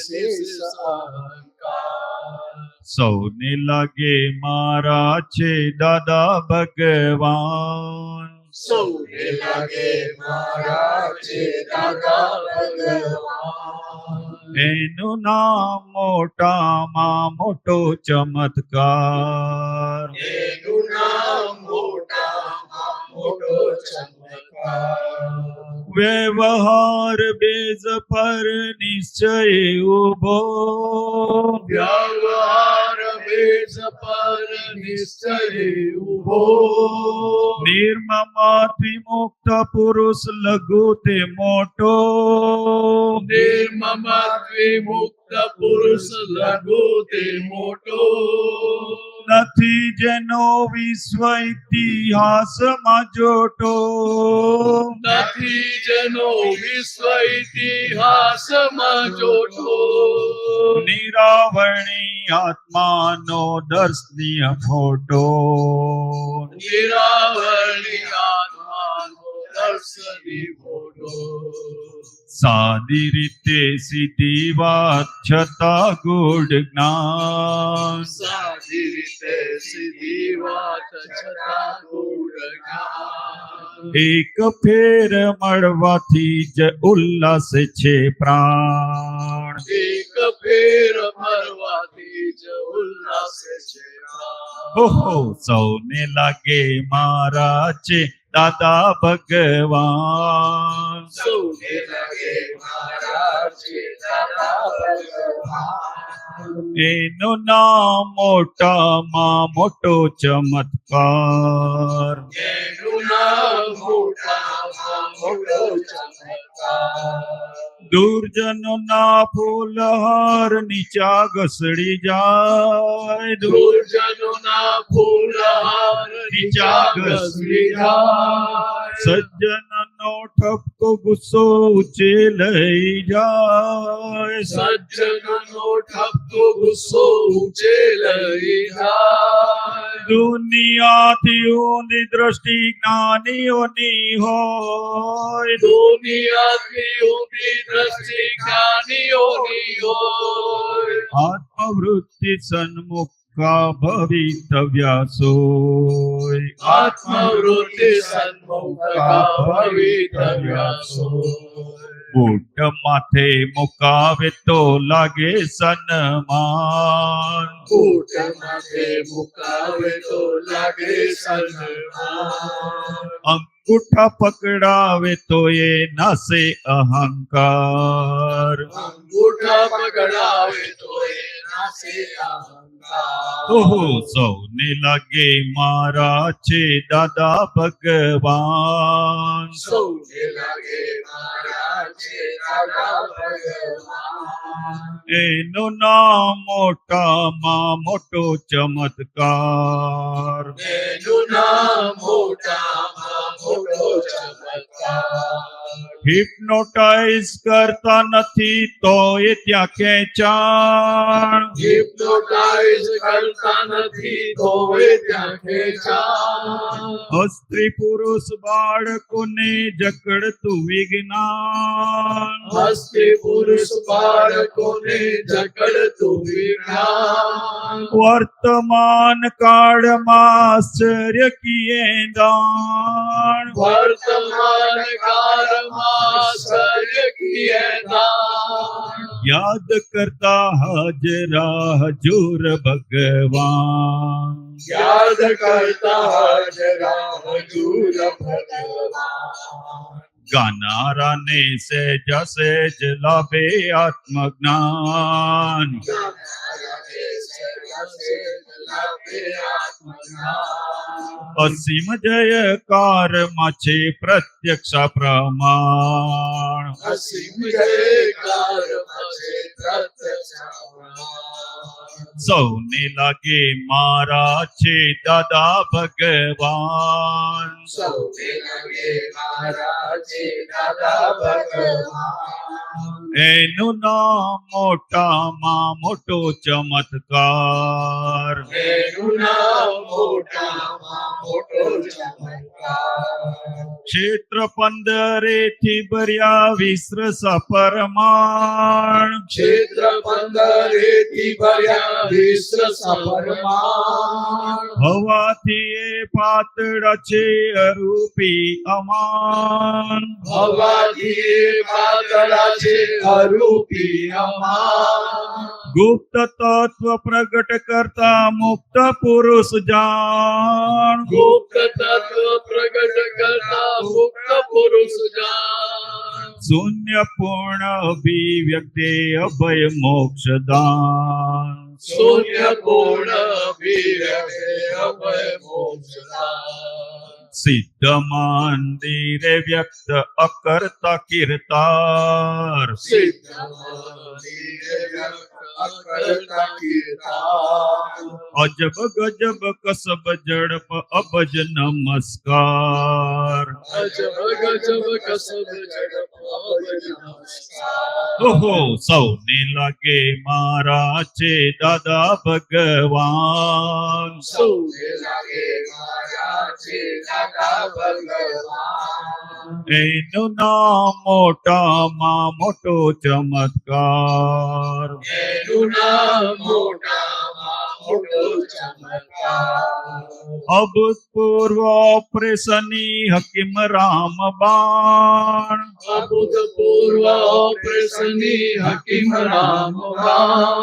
શેષ અહંકાર. સૌને લાગે મારા છે દાદા ભગવાન, સૌને લાગે મારા છે દાદા ભગવાન, એનું નામ મોટામાં મોટો ચમત્કાર. એનું નામ મોટામાં મોટો ચમત્કાર. વ્યવહાર બેઝ પર નિશ્ચય ઉભો, વ્યવહાર બેઝ પર નિશ્ચય ઉભો, નિર્મમાથી મુક્ત પુરુષ લઘુ તે મોટો, નિર્મમત્વે મુક્ત પુરુષ લઘુ તે મોટો, નથી જેનો વિશ્વ ઇતિહાસમાં જોટો. નથી જેનો વિશ્વ ઇતિહાસમાં જોટો, નિરાવરણી આત્માનો દર્શનીય ફોટો. નિરાવરણી આત્માનો દર્શની ફોટો. સાદી રીતે સીધી વાત છતાં ગૂઢ જ્ઞાન, સાદી રીતે સીધી વાત છતાં ગૂઢ જ્ઞાન. એક ફેર મળવાથી જ ઉલ્લાસ છે પ્રાણ. એક ફેર મરવાથી જ ઉલ્લાસ છે પ્રાણ. ઓહો, સૌને લાગે મારા છે દાદા ભગવાન, સૌને લાગે મારા છે દાદા ભગવાન, એનું નામ મોટામાં મોટો ચમત્કાર. એનું નામ મોટામાં મોટો ચમત્કાર. દુર્જનોના ફૂલહાર નીચા ઘસડી જાય, દુર્જનોના ફૂલહાર નીચા ઘસડી જાય, સજ્જનનો ઠપકો ગુસ્સો ઊંચે લઈ જાય. સજ્જનનો ઠપકો ગુસ્સો ઊંચે લઈ જાય. દુનિયાથી ઊંધી દ્રષ્ટિ જ્ઞાનીઓની હોય, દુનિયાથી ઊંધી દ્રષ્ટિ જ્ઞાનીઓની હોય. આત્મવૃત્તિ સન્મુખ સન્મુખા ભવિતવ્યા સોય. આત્મવૃત્તિ સન્મુખા ભવિતવ્યા સોય. બુટ માથે મુકાવે તો લાગે સન્માન. બુટ માથે મુકાવે તો લાગે સન્માન. અંગૂઠા પકડાવે તો એ નાસે અહંકાર. અંગૂઠા પકડાવે તો એ નાસે અહંકાર. ઓહો, સૌને લાગે મારા છે દાદા ભગવાન. સૌને લાગે મારા છે દાદા ભગવાન. એનું નામ મોટામાં મોટો ચમત્કાર. એનું નામ મોટામાં મોટો ચમત્કાર. હિપ્નોટાઇઝ કરતા નથી તો એ ત્યાં ખેંચાણ. હિપ્નોટાઇઝ કરતા નથી તો એ ત્યાં ખેંચાણ. સ્ત્રી પુરુષ બાળકોને જકડતું વિજ્ઞાન. સ્ત્રી પુરુષ બાળકોને જકડતું વિજ્ઞાન. વર્તમાન કાળમાં આશ્ચર્ય કિએ દાન. વર્તમાન કાળમાં સર્ય કિએ દાન. યાદ કરતા હાજરા હજુર ભગવાન. યાદ કરતા જરા હજુર ભગવાન. ગાનારાને સહેજ સહેજ લાભે આત્મજ્ઞાન. અસીમ જયકારમાં છે પ્રત્યક્ષ પ્રમાણ. અસીમ જયકારમાં છે પ્રત્યક્ષ પ્રમાણ. સૌને લાગે મારા છે દાદા ભગવાન. સૌને લાગે મારા છે દાદા ભગવાન. એનું નામ મોટામાં મોટો ચમત્કાર. એનું નામ મોટામાં મોટો ચમત્કાર. ક્ષેત્ર 15 થી ભર્યા વિશ્રસ પરમાણ. ક્ષેત્ર 15 થી ભર્યા વિશ્વ સપરમાણ. હવાથી એ પાતળા છે અરૂપી અમાન. હવાથી પાતળા છે અરૂપી અમાન. ગુપ્ત તત્વ પ્રગટ કરતા મુક્ત પુરુષ જાણ. ગુપ્ત તત્વ પ્રગટ કરતા મુક્ત પુરુષ જાણ. શૂન્ય પૂર્ણ અભિવ્યક્તિ અભય મોક્ષ દાન. શૂન્ય પૂર્ણ અભિવ્યક્તિ અભય મોક્ષ દાન. સિદ્ધ મંદિરે વ્યક્ત અકર્તા કીર્તાર. સિદ્ધ મંદિરે વ્યક્ત અકર્તા કીર્તાર. અજબ ગજબ કસબ ઝડપ અબજ નમસ્કાર. અજબ ગજબ કસબ ઝડપ અબજ નમસ્કાર. ઓહો, સૌને લાગે મારા છે દાદા ભગવાન. સૌને લાગે મારા છે દાદા ભગવાન. એનું નામ મોટામાં મોટો ચમત્કાર. એનું નામ મોટામાં મોટો ચમત્કાર. અભૂતપૂર્વ ઓપરેશનની હકીમ રામ બાણ. અભૂતપૂર્વ ઓપરેશનની હકીમ રામબાણ.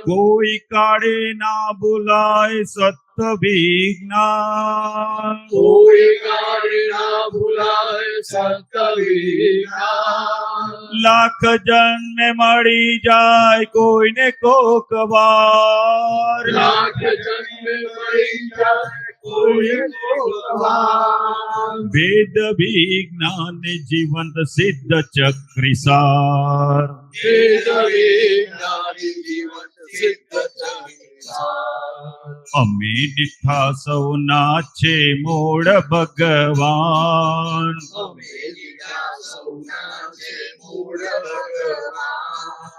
કોઈ કાળે ના ભૂલાય સત્ય વિજ્ઞાન. કોઈ કાળ ના ભૂલાય સત્ય વિજ્ઞાન. લાખ જન્મે મળી જાય કોઈને કોક વાર. લાખ જન્મે મળી જાય કોઈ ભગવાન. વેદ વિજ્ઞાન જીવંત સિદ્ધ ચક્રિસાર. વેદ વિજ્ઞાની જીવન સિદ્ધ ચક્રિસાર. અમે દીઠા સૌના છે મૂળ ભગવાન. અમે દીઠા સૌના છે મૂળ ભગવાન.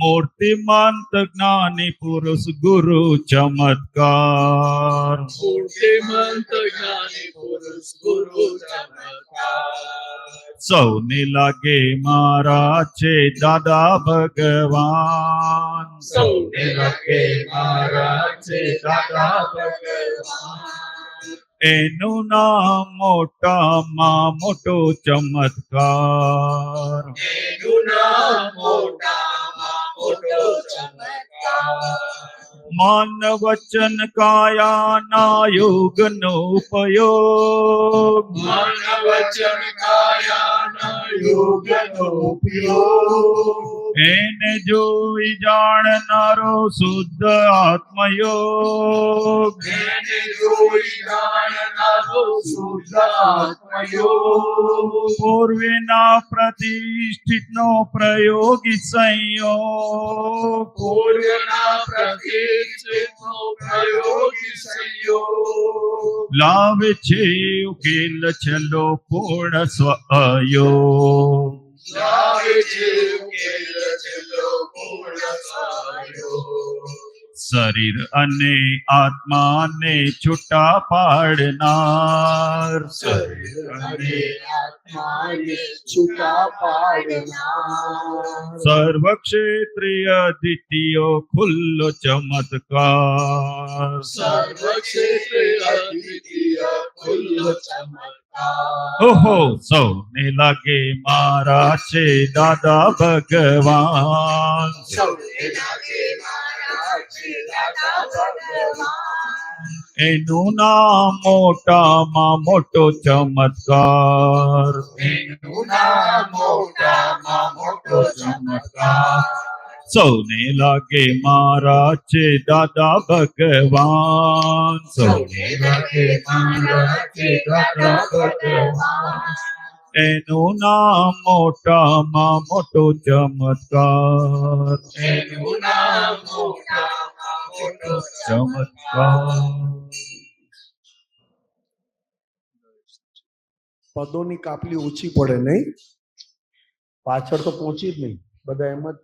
મૂર્તિમંત જ્ઞાની પુરુષ ગુરુ ચમત્કાર. મૂર્તિમંત જ્ઞાની પુરુષ ગુરુ ચમત્કાર. સૌને લાગે મારા છે દાદા ભગવાન. સૌને લાગે મારા છે દાદા ભગવાન. એનું નામ મોટામાં મોટો ચમત્કાર. એનું નામ મોટામાં મોટો ચમત્કાર. મન વચન કાયાના યોગનો ઉપયોગ. મન વચન કાયાના યોગનો ઉપયોગ. એને જોઈ જાણનારો શુદ્ધ આત્મયોગ. એને જોઈ જાણનારો શુદ્ધ આત્મયોગ. પૂર્વેના પ્રતિષ્ઠિતનો પ્રયોગી સંયોગ. પૂર્વના પ્રતિષ્ઠિતનો પ્રયોગી સંયોગ. લાવે છે ઉકેલ છેલ્લો પૂર્ણ સ્વયોગ. લાવે છે ઉકેલ છેલ્લો પૂર્ણ સંયોગ. શરીર અને આત્માને છૂટા પાડનાર. શરીર અને આત્માને છૂટા પાડનાર. સર્વ ક્ષેત્રીય દ્વિતીય ખુલ્લો ચમત્કાર. સર્વ ક્ષેત્રે અદ્વિતીય ખુલ્લો ચમત્કાર. ઓહો સૌને લાગે મારા છે દાદા ભગવાન. સૌને લાગે મારા છે દાદા ભગવાન. એનું નામ મોટામાં મોટો ચમત્કાર. એનું નામ મોટામાં મોટો ચમત્કાર. સૌને લાગે મારા છે દાદા ભગવાન. સૌને લાગે મારા છે દાદા ભગવાન. એનું નામ મોટામાં મોટો ચમત્કાર. એનું નામ મોટામાં મોટો ચમત્કાર. પદોની કાપલી ઓછી પડે નહીં, પાછળ તો પહોંચી જ નહીં, બધા એમ જ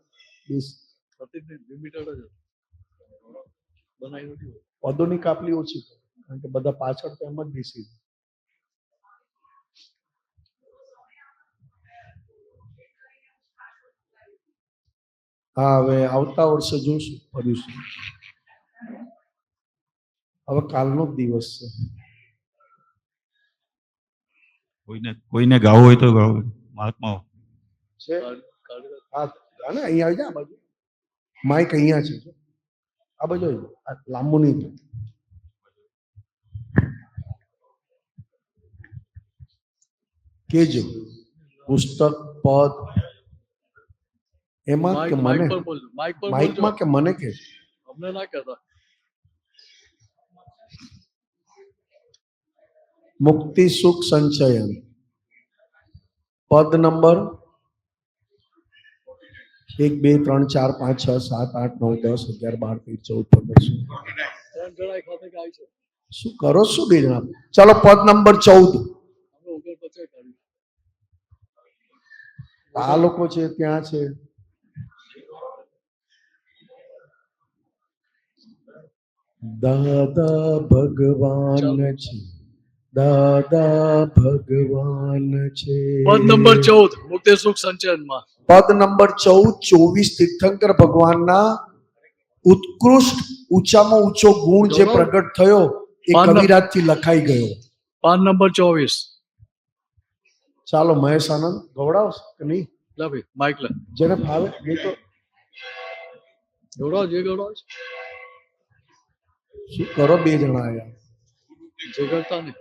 પદોની કાપલી ઓછી પડે કારણ કે બધા પાછળ તો એમ જ બેસી. હા, હવે આવતા વર્ષે જોશું ફરીશું. હવે કાલનો જ દિવસ છે. કોઈને ગાવું હોય તો ગાવો મહાત્માઓ. છે હા, ગાને અહીંયા આવી જા. આ બાજુ માઇક અહીંયા છે, આ બાજુ આવી જા. આ લાંબુ નહીં થાય. કેજો પુસ્તક પદ એમાં કે મને માઇકમાં કે મને કે અમને ના કહેતા. મુક્તિ સુખ સંચયન પદ નંબર 1 2 3 4 5 6 7 8 9 10 11 12 13 14 15 શું કરો શું બે જણા? ચાલો પદ નંબર 14. આ લોકો છે ત્યાં છે. દાદા ભગવાન છે, દાદા ભગવાન છે. પદ નંબર 14 મુક્તિ સુખ સંચયનમાં. પદ નંબર 14 24 તીર્થંકર ભગવાનના ઉત્કૃષ્ટ ઊંચામાં ઊંચો ગુણ જે પ્રગટ થયો એ કવિરાજથી લખાઈ ગયો. પદ નંબર 24. ચાલો મહેશ આનંદ ગવડાવશ કે નહીં? લે ભાઈ માઇક લે. જેને ફાવે એ તો ગવડાવ, જે ગવડાવ શું કરો બે જણા આયા. જે કરતા ને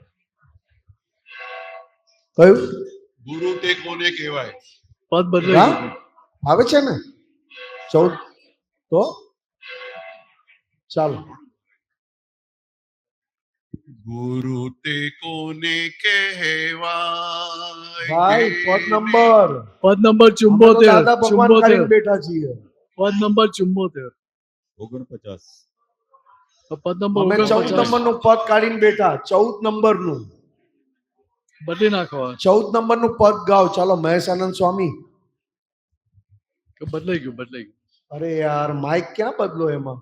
કયું ગુરુ તે કોને કહેવાય? પદ બદલાઈ ગયું. આવે છે ને 14 તો ચાલો. ગુરુ તે કોને કહેવાય? ભાઈ પદ નંબર પદ નંબર અમે તો દાદા 74. ભગવાન કરીને બેઠા છીએ. પદ નંબર 74. 49. પદ નંબર અમે 14 નંબરનું પદ કાઢીને બેઠા. 14 નંબરનું બદલી નાખવા. 14 નંબરનું પદ ગાઓ. ચાલો મહેશ આનંદ સ્વામી. બદલાઈ ગયું, બદલાઈ ગયું. અરે યાર માઇક ક્યાં બદલો એમાં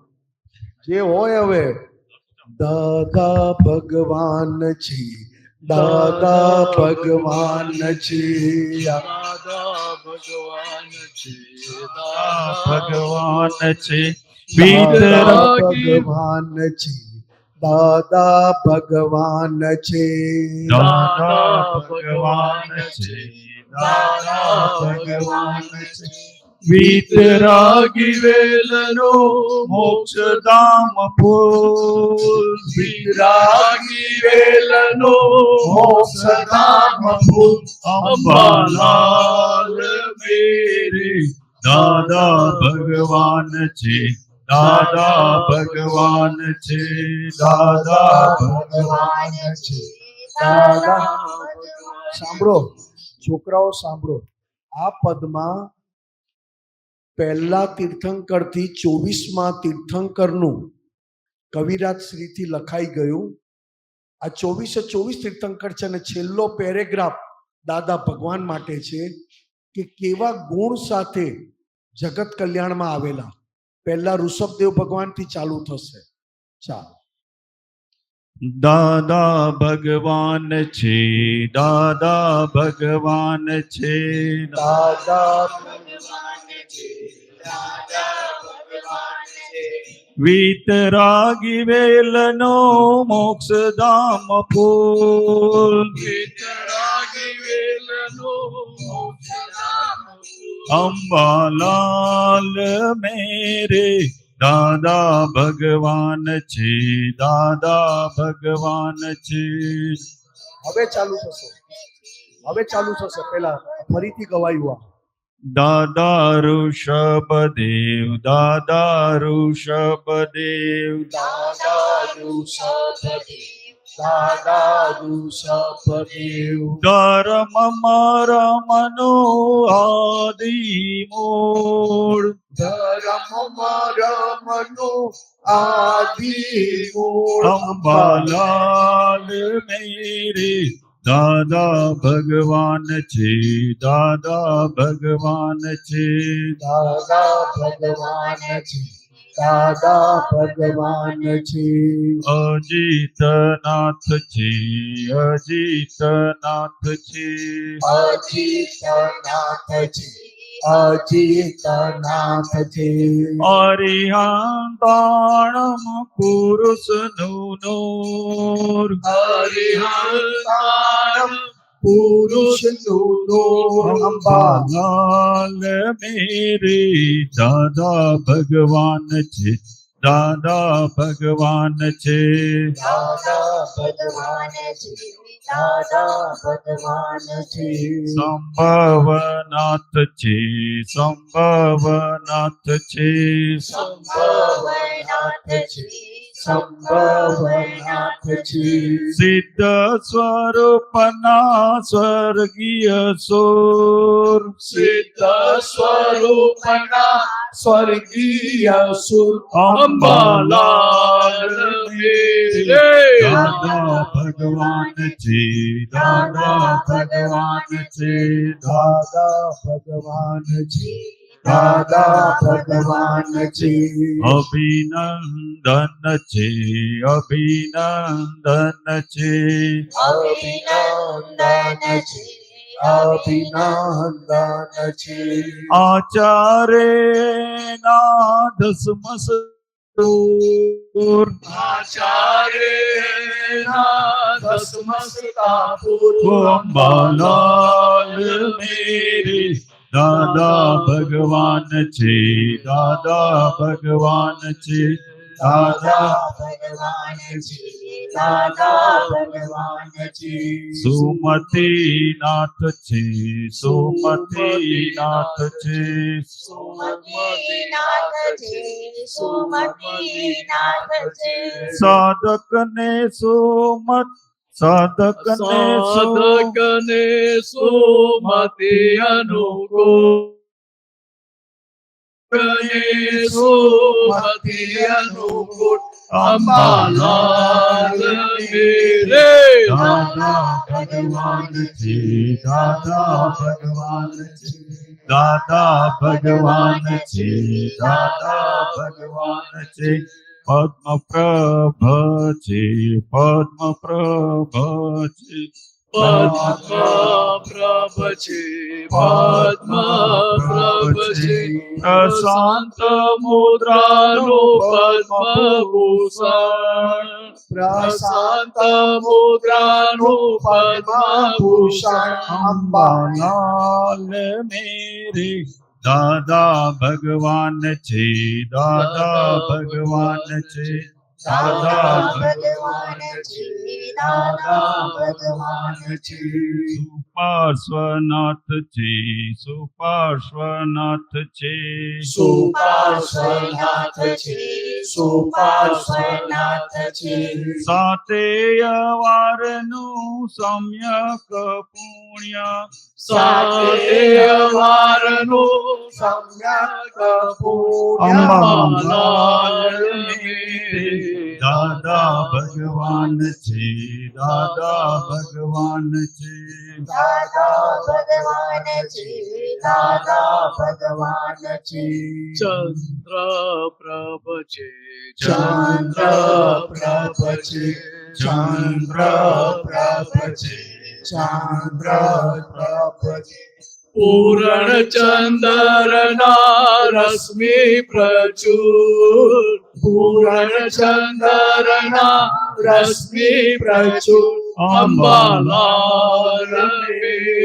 જે હોય હવે દાદા ભગવાન છે દાદા ભગવાન છે દાદા ભગવાન છે ભગવાન છે દાદા વીતરાગી ભગવાન છે દાદા ભગવાન છે દાદા ભગવાન છે દાદા ભગવાન છે વીતરાગી વેલનો મોક્ષધામ ફૂલ વીતરાગી વેલનો મોક્ષધામ ફૂલ અંબાલાલ મેરે દાદા ભગવાન છે દાદા ભગવાન છે દાદા ભગવાન છે દાદા સાંભળો છોકરાઓ સાંભળો આ પદમાં પહેલા તીર્થંકર થી 24માં તીર્થંકરનું કવિરાજ શ્રીથી લખાઈ ગયું આ 24 તીર્થંકર છે અને છેલ્લો પેરેગ્રાફ દાદા ભગવાન માટે છે કે કેવા ગુણ સાથે જગત કલ્યાણમાં આવેલા પહેલા ઋષભદેવ ભગવાનથી ચાલુ થશે ચાલો દાદા ભગવાન છે દાદા ભગવાન છે દાદા વીતરાગી વેલનો મોક્ષધામ ફૂલ વીતરાગી વેલનો મોક્ષધામ અંબાલાલ મેરે દાદા ભગવાન છે દાદા ભગવાન છે હવે ચાલુ થશે પેલા ફરીથી ગવાયું આ દાદા ઋષભદેવ દાદા ઋષભદેવ ધર્મ મરમનો આદિ મૂળ અંબાલાલ મેરે દાદા ભગવાન છે દાદા ભગવાન છે દાદા ભગવાન છે દાદા ભગવાન છે અજીતનાથ છે અજીતનાથ છે અજીતનાથ છે અજીતનાથ છે અરિહંતાણમ પુરુષનું નૂર હરિહંતાણમ પુરુષનું અંબાલાલ મેરે દાદા ભગવાન છે દાદા ભગવાન છે દાદા ભગવાન છે દાદા ભગવાન છે સંભવનાથ છે સંભવનાથ છે સંભવનાથ છે સંભવનાથ છે સિદ્ધ સ્વરૂપના સ્વર્ગીય સુર સિદ્ધ સ્વરૂપના સ્વર્ગીય સુર અંબાલાલ મેરે દાદા ભગવાન છે દાદા ભગવાન છે દાદા ભગવાન છે દાદા ભગવાન છે અભિનંદન છે અભિનંદન છે અભિનંદન છે અભિનંદન છે આચાર્ય નાથ સમસ્તુર અંબાલાલ મેરે દાદા ભગવાન છે દાદા ભગવાન છે દાદા ભગવાન છે દાદા ભગવાન છે સુમતિનાથ છે સુમતિનાથ છે સાધકને સુમત સાધકને સાધકને સુમતિ અનુકૂળ સુમતિ અનુકૂળ અંબાલાલ મેરે દાદા ભગવાન છે દાદા ભગવાન છે દાદા ભગવાન છે, દાદા ભગવાન છે. પદ્મપ્રભ છે, પદ્મપ્રભ છે. પદ્મપ્રભ છે, પદ્મપ્રભ છે. પ્રશાંત મુદ્રાનો પદ્મભૂષણ, પ્રશાંત મુદ્રાનો પદ્મભૂષણ. અંબાલાલ મેરે દાદા ભગવાન છે, દાદા ભગવાન છે. દાદા ભગવાન છે, દાદા ભગવાન છે. સુપાર્શ્વનાથ છે, સુપાર્શ્વનાથ છે. સુપાર્શ્વનાથ છે, સુપાર્શ્વનાથ છે. સાતેય વારનું સમ્યક પુણ્ય, સાતેય વારનું સમ્યક પુણ્ય. અંબાલાલ મેરે દાદા ભગવાન છે, દાદા ભગવાન છે. દાદા ભગવાન છે, દાદા ભગવાન છે. ચંદ્રપ્રભ છે, ચંદ્રપ્રભ છે. ચંદ્રપ્રભ છે, ચંદ્રપ્રભ છે. પૂર્ણ ચંદ્રના રશ્મિ પ્રચુર, પૂર્ણ ચંદ્રના રશ્મિ પ્રચુર. અંબાલાલ મેરે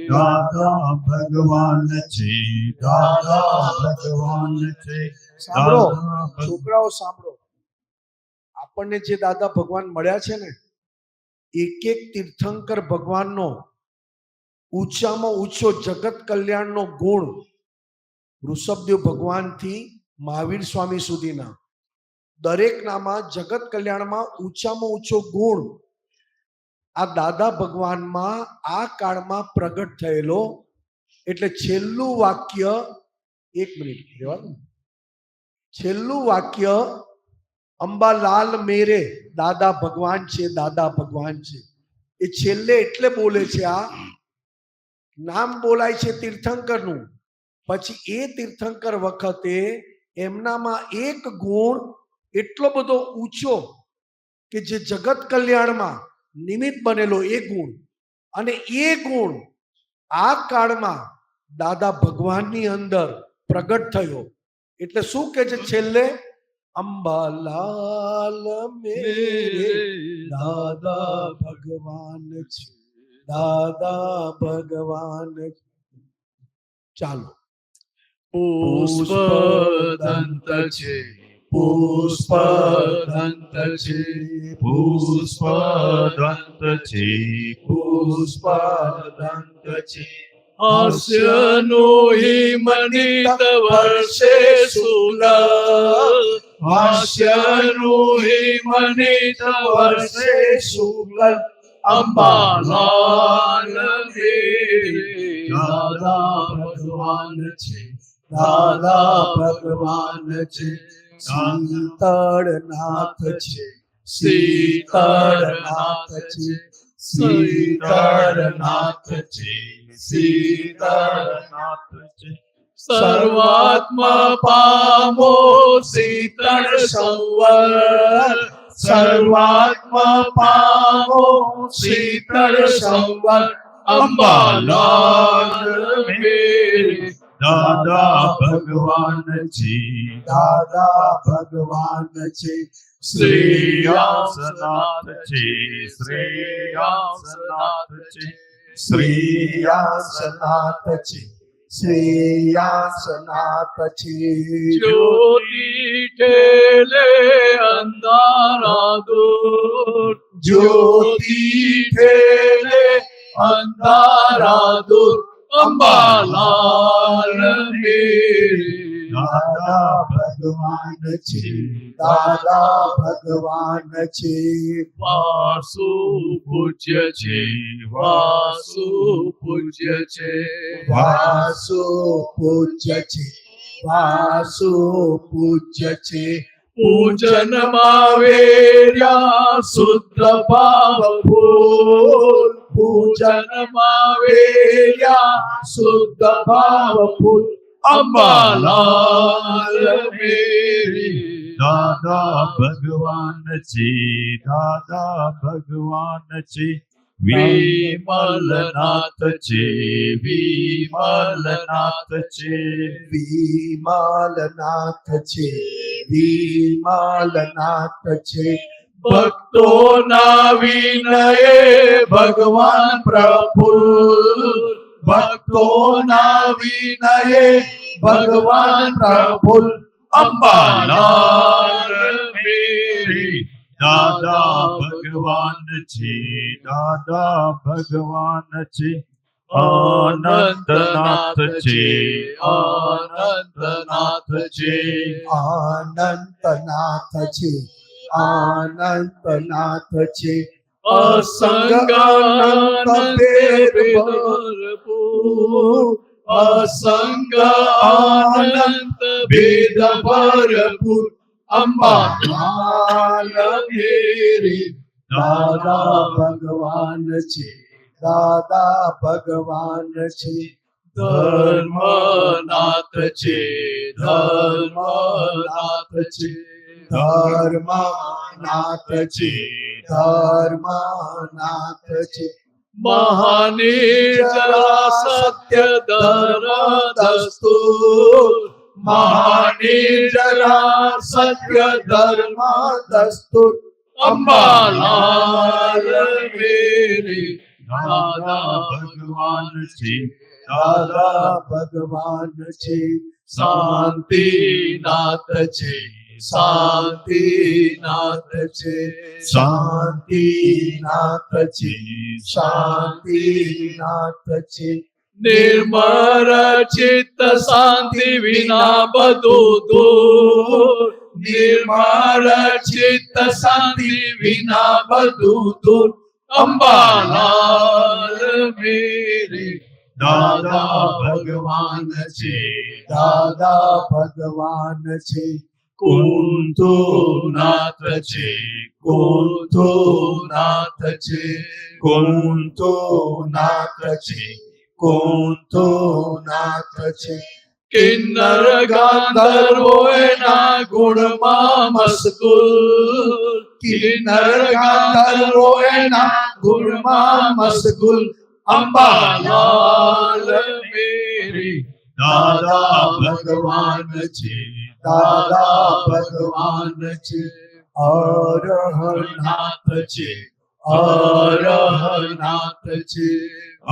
દાદા ભગવાન છે, દાદા ભગવાન છે. સાંભળો છોકરાઓ, સાંભળો. આપણને જે દાદા ભગવાન મળ્યા છે ને, એક એક તીર્થંકર ભગવાનનો ઊંચામાં ઊંચો જગત કલ્યાણનો ગુણ, ઋષભદેવ ભગવાનથી મહાવીર સ્વામી સુધીના દરેકનામાં જગત કલ્યાણમાં ઊંચામાં ઊંચો ગુણ આ દાદા ભગવાનમાં આ કાળમાં પ્રગટ થયેલો. એટલે છેલ્લું વાક્ય, એક મિનિટ રેવા દો. છેલ્લું વાક્ય અંબાલાલ મેરે દાદા ભગવાન છે, દાદા ભગવાન છે. એ છેલ્લે એટલે બોલે છે, આ નામ બોલાય છે તીર્થંકરનું. પછી એ તીર્થંકર વખતે એમનામાં એક ગુણ એટલો બધો ઊંચો કે જે જગત કલ્યાણમાં નિમિત્ત બનેલો એ ગુણ, અને એ ગુણ આ કાળમાં દાદા ભગવાનની અંદર પ્રગટ થયો. એટલે શું કે છે છેલ્લે? અંબાલાલ મેરે દાદા ભગવાન છે, દાદા ભગવાન. ચાલો. પુષ્પદંત છે, પુષ્પદંત છે. પુષ્પદંત છે, પુષ્પદંત છે. હાસ્યનું હિમનિત વર્ષે શુક્લ, હાસ્યનું હિમનિત વર્ષે શુક્લ. અંબાલાલ મેરે દાદા ભગવાન છે, દાદા ભગવાન છે. શીતળનાથ છે, શીતળનાથ છે. શીતળનાથ છે, શીતળનાથ છે. સર્વાત્મા પામો શીતળ સંવર, સર્વાત્મા પામો શીતળ સંવર. અંબાલાલ મેરે દાદા ભગવાન છે, દાદા ભગવાન છે. શ્રેયાસનાથ છે, શ્રેયાસનાથ છે. શ્રેયાસનાથ છે, શ્રેયાસનાથ છે. જ્યોતિ ઠેલે અંધારા દૂર, જ્યોતિ ઠેલે અંધારા દૂર. અંબાલાલ મેરે દાદા ભગવાન છે, દાદા ભગવાન છે. વાસુ પૂજ્ય છે, વાસુ પૂજ્ય છે. વાસુ પૂજ્ય છે, વાસુ પૂજ્ય છે. પૂજનમાં વેર્યા શુદ્ધ ભાવ ફૂલ, પૂજનમાં વેર્યા શુદ્ધ ભાવ ફૂલ અંબાલાલ મેરી દાદા ભગવાન છે, દાદા ભગવાન છે, વિમલનાથ છે, વિમલનાથ છે, વિમલનાથ છે, વિમલનાથ છે. ભક્તોના વિનયે ભગવાન પ્રફુલ્લ ભક્તોના વિનયે ભગવાન પ્રફુલ્લ અંબાલાલ મેરી દાદા ભગવાન છે, દાદા ભગવાન છે, અનંતનાથ છે, અનંતનાથ છે, અનંતનાથ છે, અનંતનાથ છે. અસંગ અનંત ભેદ ભરપૂર અસંગ અનંત ભેદ ભરપૂર અંબાલાલ મેરી દાદા ભગવાન છે, દાદા ભગવાન છે. ધર્મનાથ છે, ધર્મનાથ છે, ધર્મનાથ છે, ધર્મનાથ છે. મહાનિર્જરા સત્ય ધર્મ દસ્તુર મહાનિર્જરા સત્ય ધર્મ દસ્તુર અંબાલાલ મેરી દાદા ભગવાન છે, દાદા ભગવાન છે. શાંતિનાથ છે, શાંતિનાથ છે, શાંતિનાથ છે, શાંતિનાથ છે. નિર્મળ ચિત્ત શાંતિ વિના બધું દૂર નિર્મળ ચિત્ત શાંતિ વિના બધું દૂર અંબાલાલ મેરી દાદા ભગવાન છે, દાદા ભગવાન છે. કુંતુનાથ છે, કુંતુનાથ છે, કુંતુનાથ છે, કુંતુનાથ છે. કિન્નર ગાંધર્વો એના ગુણમાં મશગુલ કિન્નર ગાંધર્વો એના ગુણમાં મશગુલ અંબાલાલ મેરી દાદા ભગવાન છે, દાદા ભગવાન છે. અરહનાથ છે, અરહનાથ છે,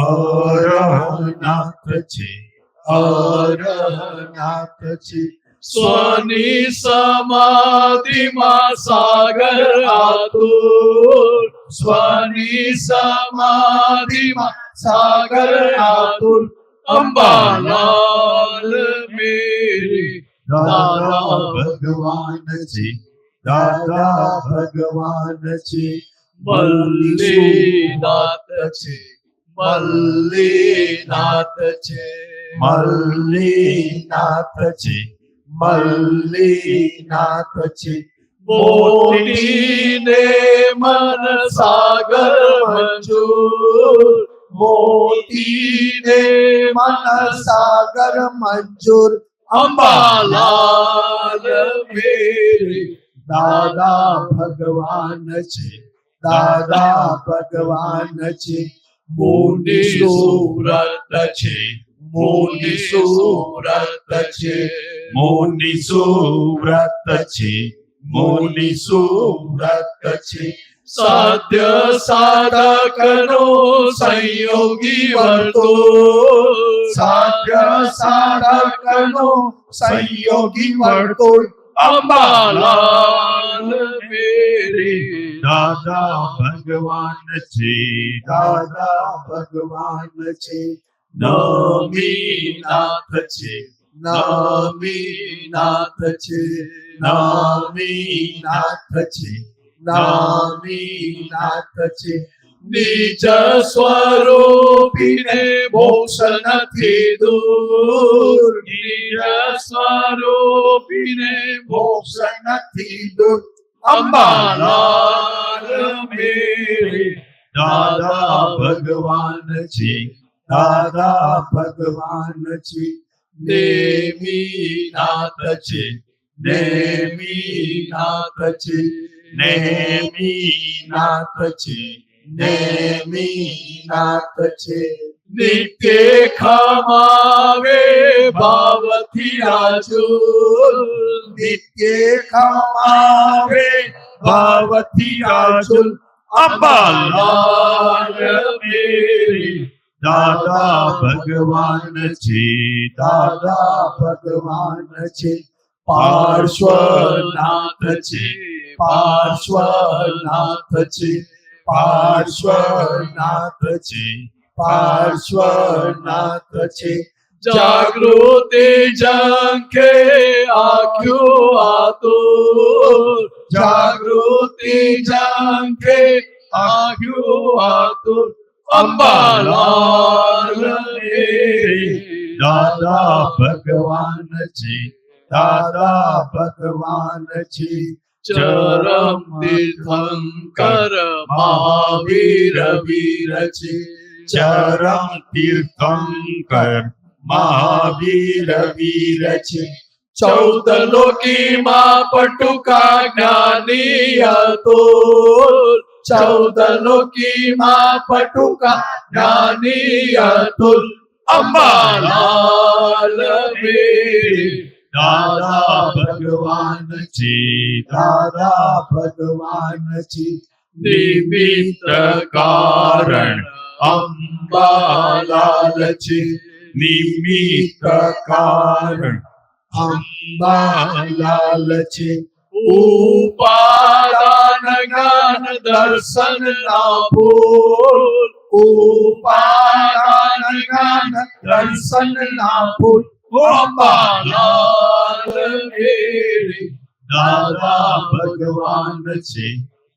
અરહનાથ છે, અરહનાથ છે. સ્વની સમાધિમાં સાગર આતુર સ્વની સમાધિમાં સાગર આતુર અંબાલાલ મેરી દાદા ભગવાન છે, દાદા ભગવાન છે. મલ્લીનાથ છે, મલ્લીનાથ છે, મલ્લીનાથ છે, મલ્લીનાથ છે. મોતીને મન સાગર મંજૂર મોતીને મન સાગર મંજૂર અંબાલાલ મેરી દાદા ભગવાન છે, દાદા ભગવાન છે. મુનિ સુરત છે, મુનિ સુરત છે, મુનિ સુવ્રત છે, મુનિ સુવ્રત છે. સાધ્ય સાધકનો સંયોગી વર્તુળ સાધ્ય સાધકનો સંયોગી વર્તુળ અંબાલાલ મેરી દાદા ભગવાન છે, દાદા ભગવાન છે. નમીનાથ છે, નામીનાથ છે, નામીનાથ છે, નામીનાથ છે. નિજ સ્વરૂપીને મોક્ષ નથી દૂર નિજ સ્વરૂપીને મોક્ષ મોક્ષ નથી દૂર અંબાલાલ મેરી દાદા ભગવાન છે, દાદા ભગવાન છે, નેમિનાથ છે, નેમિનાથ છે, નેમિનાથ છે, નેમિનાથ છે. નિત્ય ખમાવે ભાવથી રાજુલ, નિત્ય ખમાવે ભાવથી રાજુલ, અંબાલાલ મેરે દાદા ભગવાન છે, દાદા ભગવાન છે, પાર્શ્વનાથ છે, પાર્શ્વનાથ છે, પાર્શ્વનાથ છે, પાર્શ્વનાથ છે. જાગૃતિ ઝંખે આખ્યું આતુર, જાગૃતિ ઝંખે આખ્યું આતુર, અંબાલાલ મેરે દાદા ભગવાન છે, દાદા ભગવાન છે. ચરમ તીર્થંકર મહાવીર વીર છે, ચરમ તીર્થંકર મહાવીર વીર છે. 14 લોકીમાં પટુકા જ્ઞાની અતુલ, 14 લોકીમાં પટુકા જ્ઞાની અતુલ, અંબાલાલ મેરે દાદા ભગવાન છે, દાદા ભગવાન છે. નિમિત્ત કારણ અંબાલાલ છે, નિમિત્ત કારણ અંબાલાલ છે. ઉપાદાન જ્ઞાન દર્શન ના ભૂલ, ઉપાદાન જ્ઞાન દર્શન ના ભૂલ, અંબાલાલ મેરે દાદા ભગવાન છે,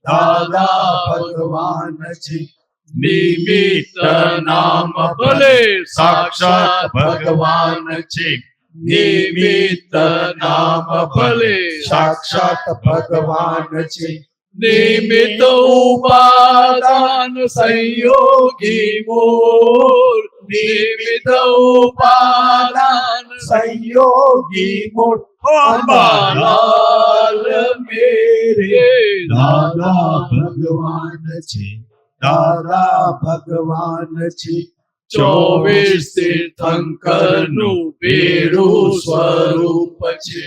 દાદા ભગવાન છે. નિમિત્ત નામ ભલે સાક્ષાત ભગવાન છે, નિમિત્ત નામ ભલે સાક્ષાત ભગવાન છે. નિમિત્ત ઉપાદાન સંયોગી મૂળ, નિમિત્ત ઉપાદાન સંયોગી મૂળ, અંબાલાલ મેરે દાદા ભગવાન છે, દાદા ભગવાન છે. 24 તીર્થંકર નું બેરું સ્વરૂપ છે,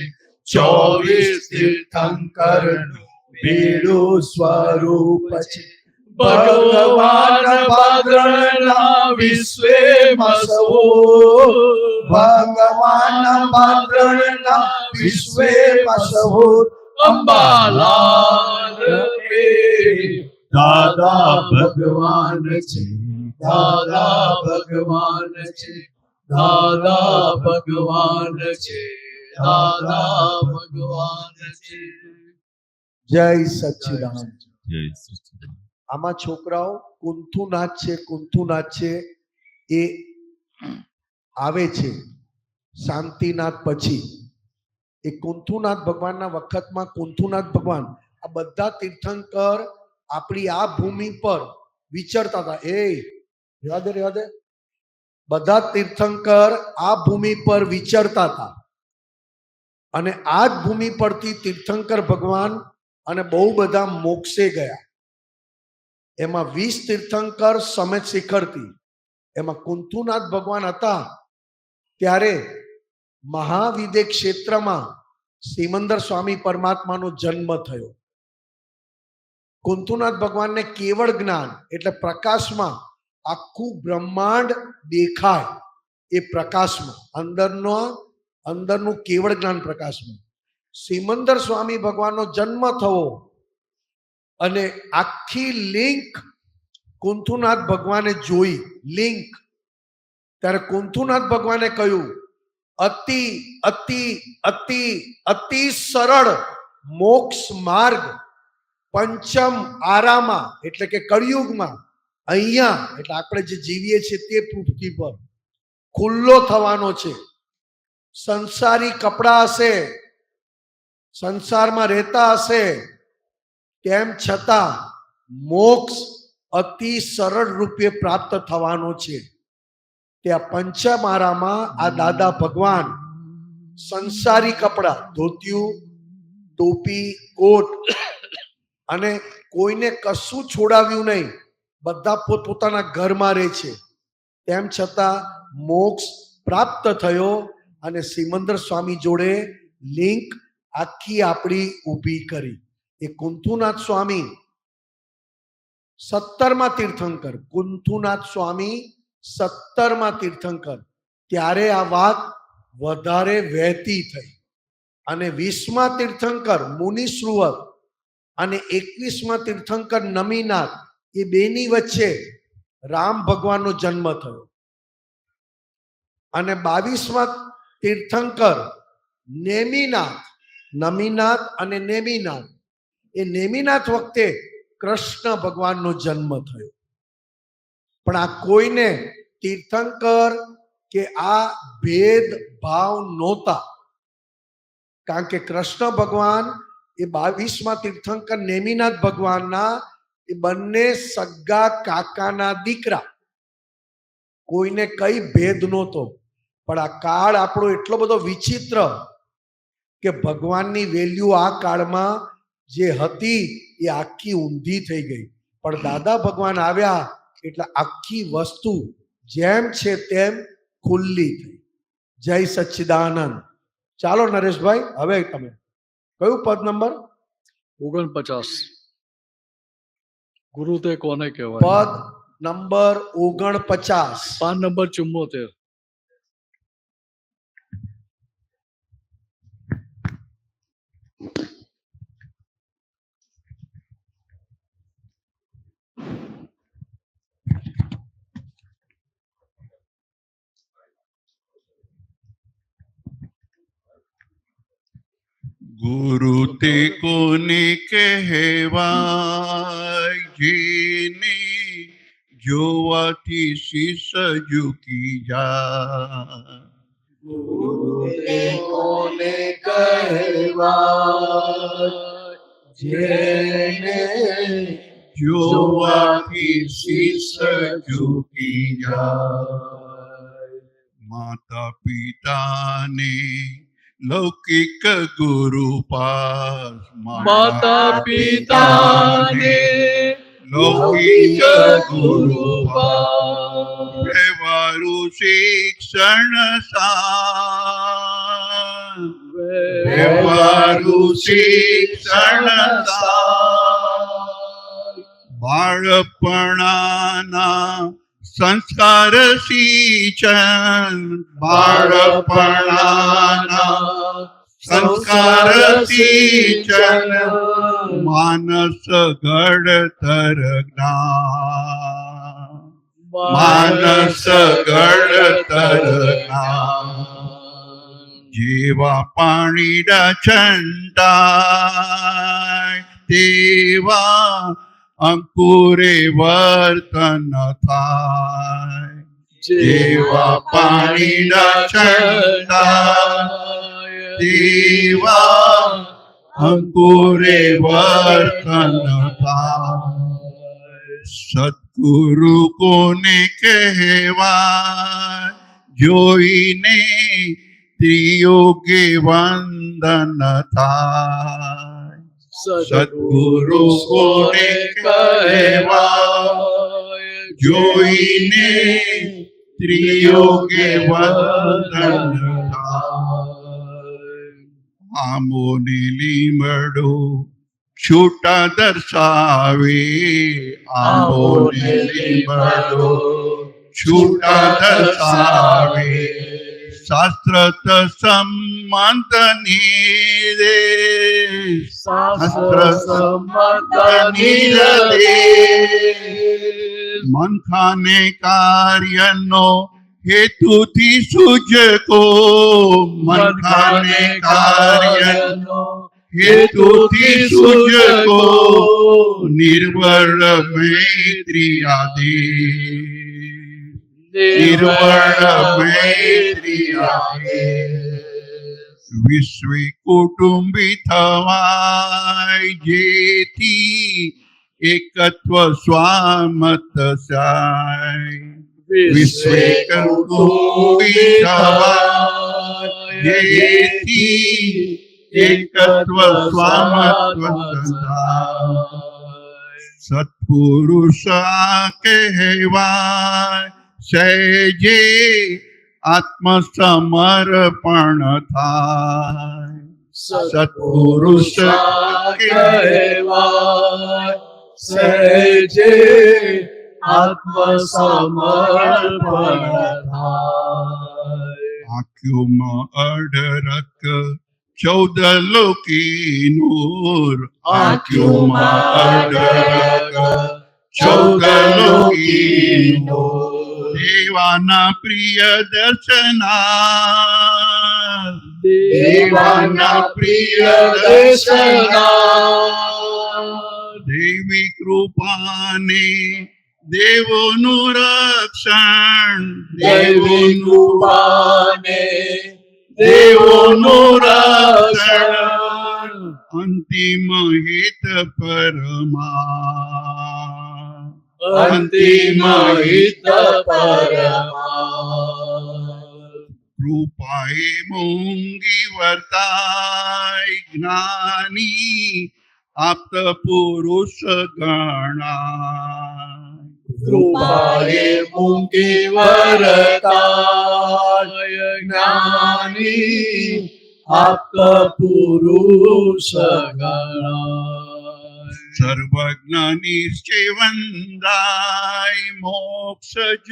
24 તીર્થંકર નું બેરું સ્વરૂપ છે. ભગવાન ભાદ્રના વિશ્વે મશહૂર, ભગવાન ભાદ્રના વિશ્વે મશહૂર, અંબાલાલ મેરે દાદા ભગવાન છે, દાદા ભગવાન છે, દાદા ભગવાન છે, દાદા ભગવાન છે. જય સચ્ચિદાનંદ. જય શ્રી કૃષ્ણ. આમાં છોકરાઓ કુંથુનાથ છે, કુંથુનાથ છે એ આવે છે શાંતિનાથ પછી. એ કુંથુનાથ ભગવાનના વખતમાં કુંથુનાથ ભગવાન આ બધા તીર્થંકર આપણી આ ભૂમિ પર વિચરતા હતા. રહેવા દે. બધા તીર્થંકર આ ભૂમિ પર વિચરતા હતા અને આ જ ભૂમિ પરથી તીર્થંકર ભગવાન અને બહુ બધા મોક્ષે ગયા. એમાં 20 તીર્થંકર સમેત શિખરથી, એમાં કુંથુનાથ ભગવાન હતા ત્યારે મહાવિદે ક્ષેત્રમાં સિમંદર સ્વામી પરમાત્માનો જન્મ થયો. કુંથુનાથ ભગવાનને કેવળ જ્ઞાન એટલે પ્રકાશમાં આખું બ્રહ્માંડ દેખાય, એ પ્રકાશમાં અંદરનું કેવળ જ્ઞાન પ્રકાશમાં. સિમંદર સ્વામી ભગવાનનો જન્મ થયો અને આખી લિંક કુંથુનાથ ભગવાને જોઈ લિંક. ત્યારે કુંથુનાથ ભગવાને કહ્યું અતિ અતિ અતિ અતિ સરળ મોક્ષ માર્ગ પંચમ આરામાં એટલે કે કળિયુગમાં અહીંયા એટલે આપણે જે જીવીએ છીએ તે પૃથ્વી પર ખુલ્લો થવાનો છે. સંસારી કપડા હશે, સંસારમાં રહેતા હશે, તેમ છતાં મોક્ષ અતિ સરળ રૂપે પ્રાપ્ત થવાનો છે. તે આ પંચમારામાં આ દાદા ભગવાન સંસારી કપડા, ધોતિયું, ટોપી, કોટ અને કોઈને કશું છોડાવ્યું નહીં, બધા પોતપોતાના ઘરમાં રહે છે. તેમ છતાં મોક્ષ પ્રાપ્ત થયો અને સિમંદર સ્વામી જોડે લિંક આખી આપણી ઊભી કરી. એ કુંથુનાથ સ્વામી 17મા તીર્થંકર, કુંથુનાથ સ્વામી 17મા તીર્થંકર, ત્યારે આ વાત વધારે વહેતી થઈ અને 20મા તીર્થંકર મુનિશ્રુવત અને 21મા તીર્થંકર નમીનાથ, એ બેની વચ્ચે રામ ભગવાનનો જન્મ થયો અને 22મા તીર્થંકર નેમિનાથ, નમીનાથ અને નેમિનાથ, એ નેમિનાથ વખતે કૃષ્ણ ભગવાનનો જન્મ થયો. પણ આ કોઈને તીર્થંકર કે આ ભેદભાવ નહોતા, કારણ કે કૃષ્ણ ભગવાન એ 22મા તીર્થંકર નેમિનાથ ભગવાનના એ બંને સગા કાકાના દીકરા, કોઈને કઈ ભેદ નહોતો. પણ આ કાળ આપણો એટલો બધો વિચિત્ર કે ભગવાનની વેલ્યુ આ કાળમાં જે હતી એ આખી ઊંધી થઈ ગઈ. પણ દાદા ભગવાન આવ્યા એટલે આખી વસ્તુ જેમ છે તેમ ખુલ્લી થઈ. જય સચ્ચિદાનંદ. ચાલો નરેશભાઈ, હવે તમે કયું પદ નંબર? 49. ગુરુ તે કોને કહેવાય? પદ નંબર 49. PAN number 74. ગુરુ તે કોને કહેવાય, જેને જોવાથી શીશ ઝૂકી જાય. ગુરુ તે કોને કહેવાય, જેને જોવાથી શીશ ઝૂકી જાય. માતા પિતાને લૌકિક ગુરુ પાસ, માતા પિતાને લૌકિક ગુરુ પાસ, વ્યવહારુ શિક્ષણ સાર, વ્યવહારુ શિક્ષણ સાર. બાળપણાના સંસ્કાર સિંચન, બાળપણાના સંસ્કાર સિંચન. માનસ ઘડતર જ્ઞાન, માનસ ઘડતર જ્ઞાન. જેવા પાણીના છંટાય તેવા અંકુરે વર્તન થાય. જેવા પાણીના છંટાય તેવા અંકુરે વર્તન થાય. સદગુરુ કોને કહેવાય, જોઈને ત્રિયોગે વંદન થાય. સદગુરુ કોને કહેવાય, જોઈને ત્રિયોગે વંદન થાય. આમોને લીમડો છૂટા દર્શાવે, આમોને લીમડો છૂટા દર્શાવે. શાસ્ત્ર સંમત નિર્દેશ, શાસ્ત્ર સંમત નિર્દેશ. મંથાને કાર્યનો હેતુથી સૂજકો, મંથાને કાર્યનો હેતુથી સૂજકો. નિર્વળ મૈત્રી આદેશ, નિર્વળ મૈત્રી આદેશ. વિશ્વે કુટુંબી થવાય જેથી એકત્વ સ્વામત સાય વિશ્વે જેથી એકત્વ સ્વામત્વ સંધાય સત્પુરુષ કહેવાય સહેજે આત્મસમર્પણ થાય સત્પુરુષ કહેવાય સહેજે આત્મસમર્પણ થાય આંખોમાં અઢળક 14 લોકી નૂર આંખોમાં અઢળક 14 લોકી નૂર દેવાના પ્રિય દર્શના દેવાના પ્રિય દર્શના દેવી કૃપાને દેવોનું રક્ષણ દેવી કૃપાને દેવોનું રક્ષણ અંતિમ હિત પરમા અંતિમ હિત પરમા કૃપાએ મૂંગી વર્તાય જ્ઞાની આપ્ત પુરુષ ગણા કૃપાએ મૂંગી વરતાય જ્ઞાની આપ્ત પુરુષ ગણાય સર્વજ્ઞ વંદાય મોક્ષ જ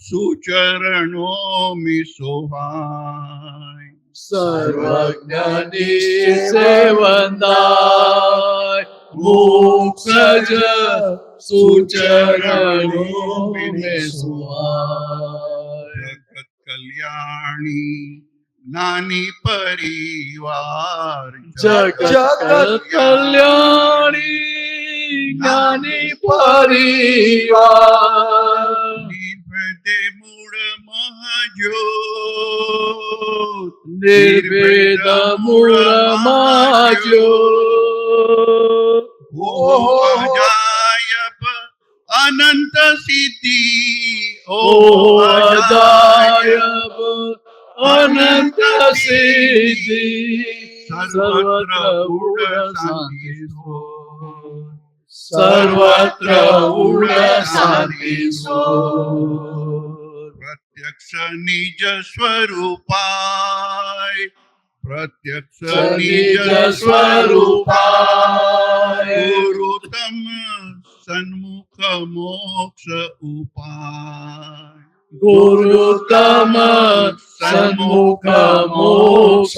સુચરણો મિસોહાય સર્વજ્ઞની સેવંદાય મોક્ષ જ સુચરણો મે સુહાય જગત કલ્યાણી જ્ઞાની પરિવાર જગત કલ્યાણી જ્ઞાની પરિવાર નિર્ભેદે મૂળ મહાજ્યોત નિર્ભેદ મૂળમાં જ્યોત અજાયબ અનંત સિદ્ધિ ઓ અજાયબ અનંત સિદ્ધિ સર્વત્ર ઉડ શાંતિ સર્વત્ર ઉડ શાંતિ પ્રત્યક્ષ નિજ સ્વરૂપાય પ્રત્યક્ષ નિજ સ્વરૂપાય ગુરુતમ સન્મુખ મોક્ષ ઉપાય ગુરુતમ સન્મુખ મોક્ષ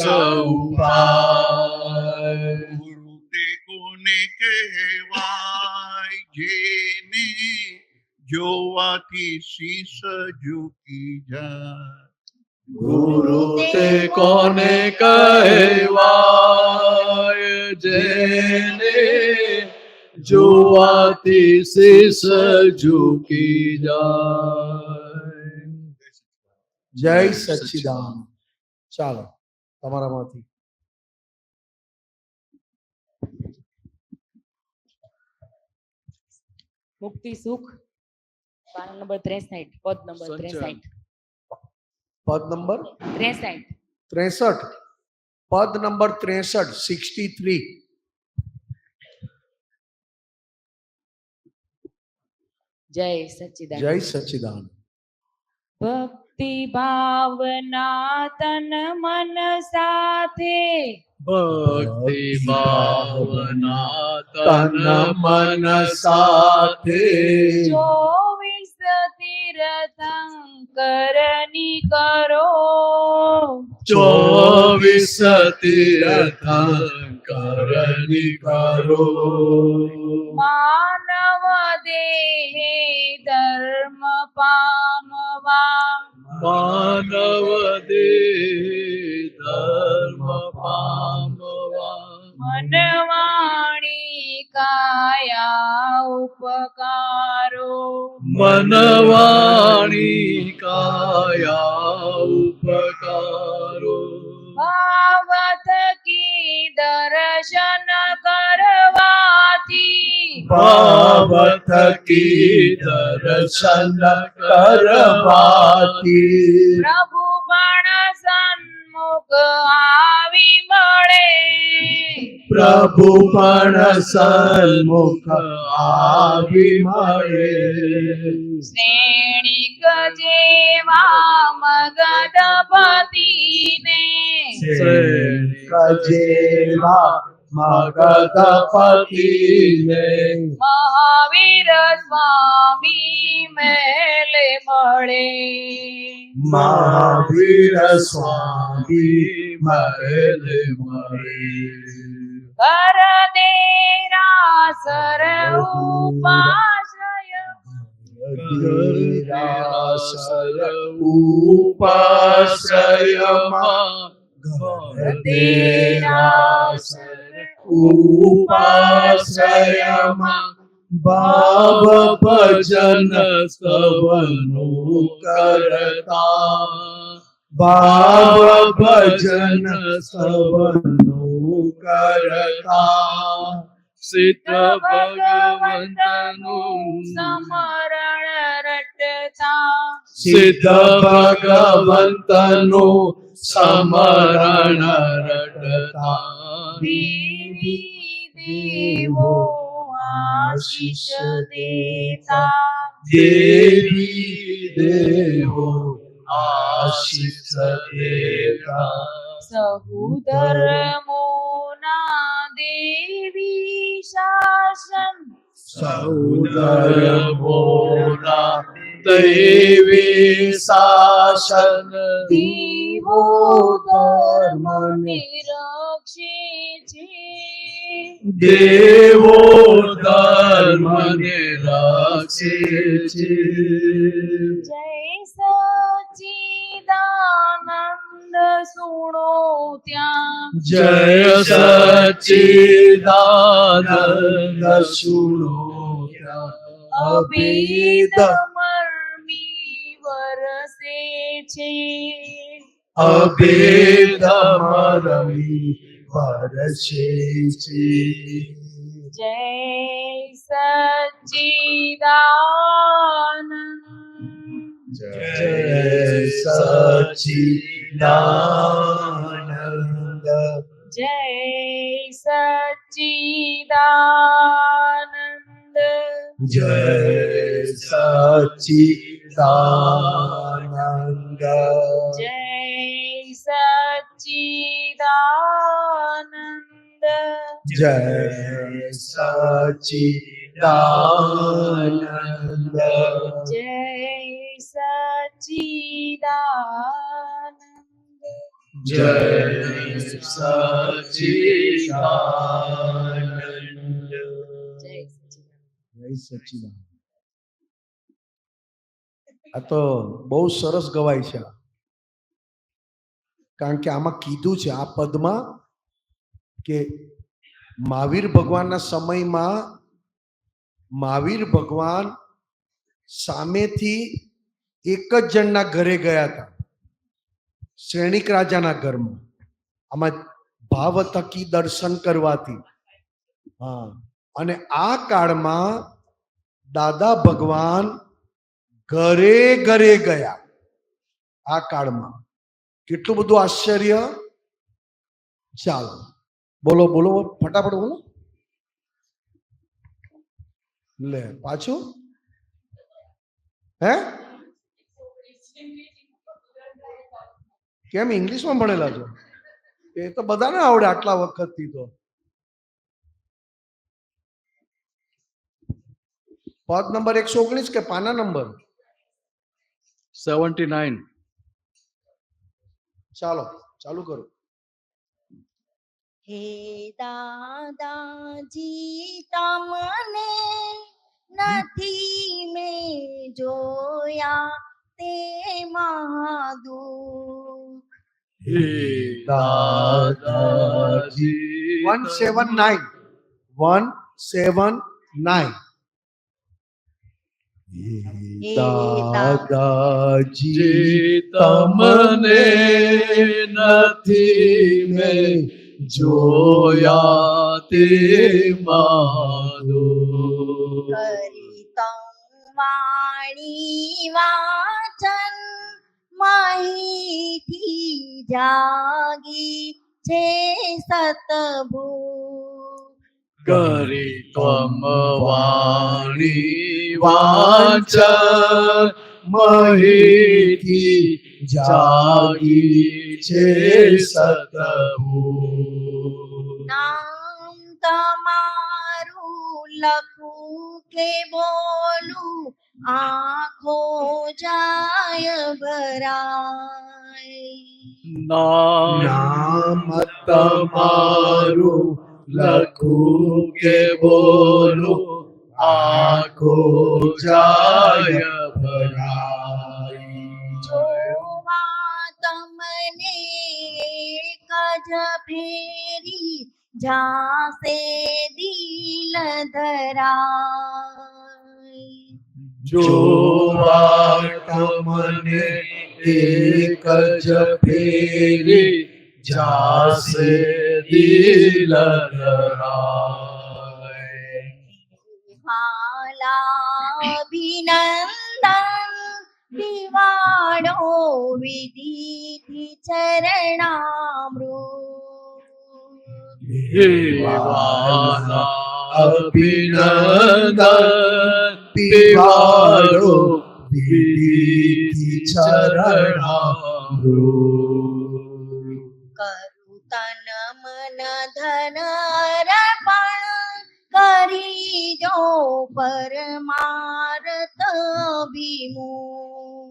ઉપાય ગુરુ તે કોને કહેવાય જેને જોવાથી શીશ ઝૂકી જાય ગુરુ તે કોને કહેવાય જેને જોવાથી શીશ ઝૂકી જાય જય સચ્ચિદાન ચાલો તમારામાંથી મુક્તિ સુખ પાન નંબર 63 પદ નંબર 63 પદ નંબર 63 63 પદ નંબર 63 63 જય સચ્ચિદાન જય સચ્ચિદાન ભક્તિ ભાવના તન મન સાથે ભક્તિ ભાવના તન મન સાથે 24 તીર્થંકરની કરો 24 તીર્થંકરની કરો માનવ દેહે ધર્મ પામવા માનવ દેહ ધર્મ પામવા મનવાણી કાયા ઉપકારો મનવાણી કાયા ઉપકારો ભાવ થકી દર્શન કરવાથી ભાવ થકી દર્શન કરવાથી પ્રભુ પણ સન્મુખ આવી મળે પ્રભુ પણ સન્મુખ આવી મળે શ્રેણિક જેવા મગધપતિને જેવા મગધપતિને મહાવીર સ્વામી મેલે મળે મહાવીર સ્વામી મળે મળે કર દેરાસર ઉપાશ્રય ઉપાશ્રયમાં ઉપાશ્રયમાં ભાવ ભજન સ્તવનું કરતા ભાવ ભજન સ્તવનું કરતા સિદ્ધ ભગવંતનું સમરણ રટતા સિદ્ધ ભગવંતનું સમરણ રટતા દેવી દેવો આશીષ દેતા દેવી દેવો આશીષ દેતા સહુધર્મોના દેવી શાસન સૌધર્મોના દૈવી શાસન દેવો ધર્મને રક્ષે છે દેવો ધર્મને રક્ષે છે જય સચ્ચિદાનંદ સુણો ત્યાં જય સચ્ચિદાનંદ સુણો અભેદ મર્મી વરસે છે અભેદ મરમી વરસે છે જય સચ્ચિદાનંદ જય સચ્ચિદાનંદ જય સચ્ચિદાનંદ જય સચ્ચિદાનંદ જય સચ્ચિદાનંદ જય સચ્ચિદાનંદ જય સચ્ચિદાનંદ જય સચ્ચિદાનંદ જય સચ્ચિદાનંદ. આ તો બહુ સરસ ગવાય છે, કારણ કે આમાં કીધું છે આ પદમાં કે મહાવીર ભગવાનના સમયમાં મહાવીર ભગવાન સામેથી એક જ જણના ઘરે ગયા હતા, શ્રેણિક રાજાના ઘરમાં. આમાં ભાવ થકી દર્શન કરવાથી. હા, અને આ કાળમાં દાદા ભગવાન ઘરે ઘરે ગયા. આ કાળમાં કેટલું બધું આશ્ચર્ય. ચાલો બોલો બોલો ફટાફટ બોલો. લે પાછું હે કેમ ઇંગ્લિશમાં ભણેલા છો? એ તો બધાને આવડે આટલા વખતથી. તો પદ નંબર 119 કે પાના નંબર 79. ચાલો ચાલુ કરો. હે દાદાજી તમને નથી મેં જોયા તે મહાદુખ. હે દાદાજી 179 179. દાદાજી તમને નથી મેં જોયા તે મારો હરિતં વાણી વાચન માહીથી જાગી છે સતભૂ કરી ત્વમ વાણી વાચન મહીથી જાગી છે સતભૂ નામ તમારું લખું કે બોલું આંખો જાય ભરાય નામ તમારું લખું કે બોલું આખો જાય ભરાઈ જોવા તમને એક જ ફેરી જાસે દિલ ધરાય જોવા તમને એક જ ફેરી જાસે દિલ ધરાય હાલા અભિનંદન દિવાળો વિધિથી ચરણામૃત દેવાના અભિનંદન પીવાડો વિધિથી ચરણામૃત કરું તન મન ધન અર્પણ કરી જો પરમાર્થ અભિમુખ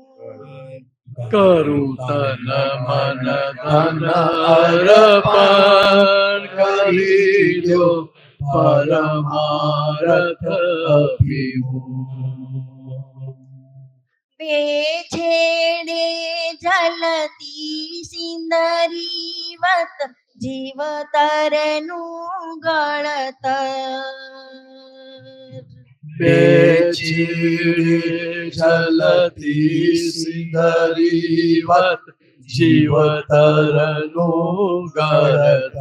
કરું તન મન ધન અર્પણ કરી દો પરમાર્થ અભિમુખ બે છેડે જલતી સિંદરીવત જીવતરનું ગળતર બે ચીડે જલતી સિંદરીવત જીવતરનું ગળતર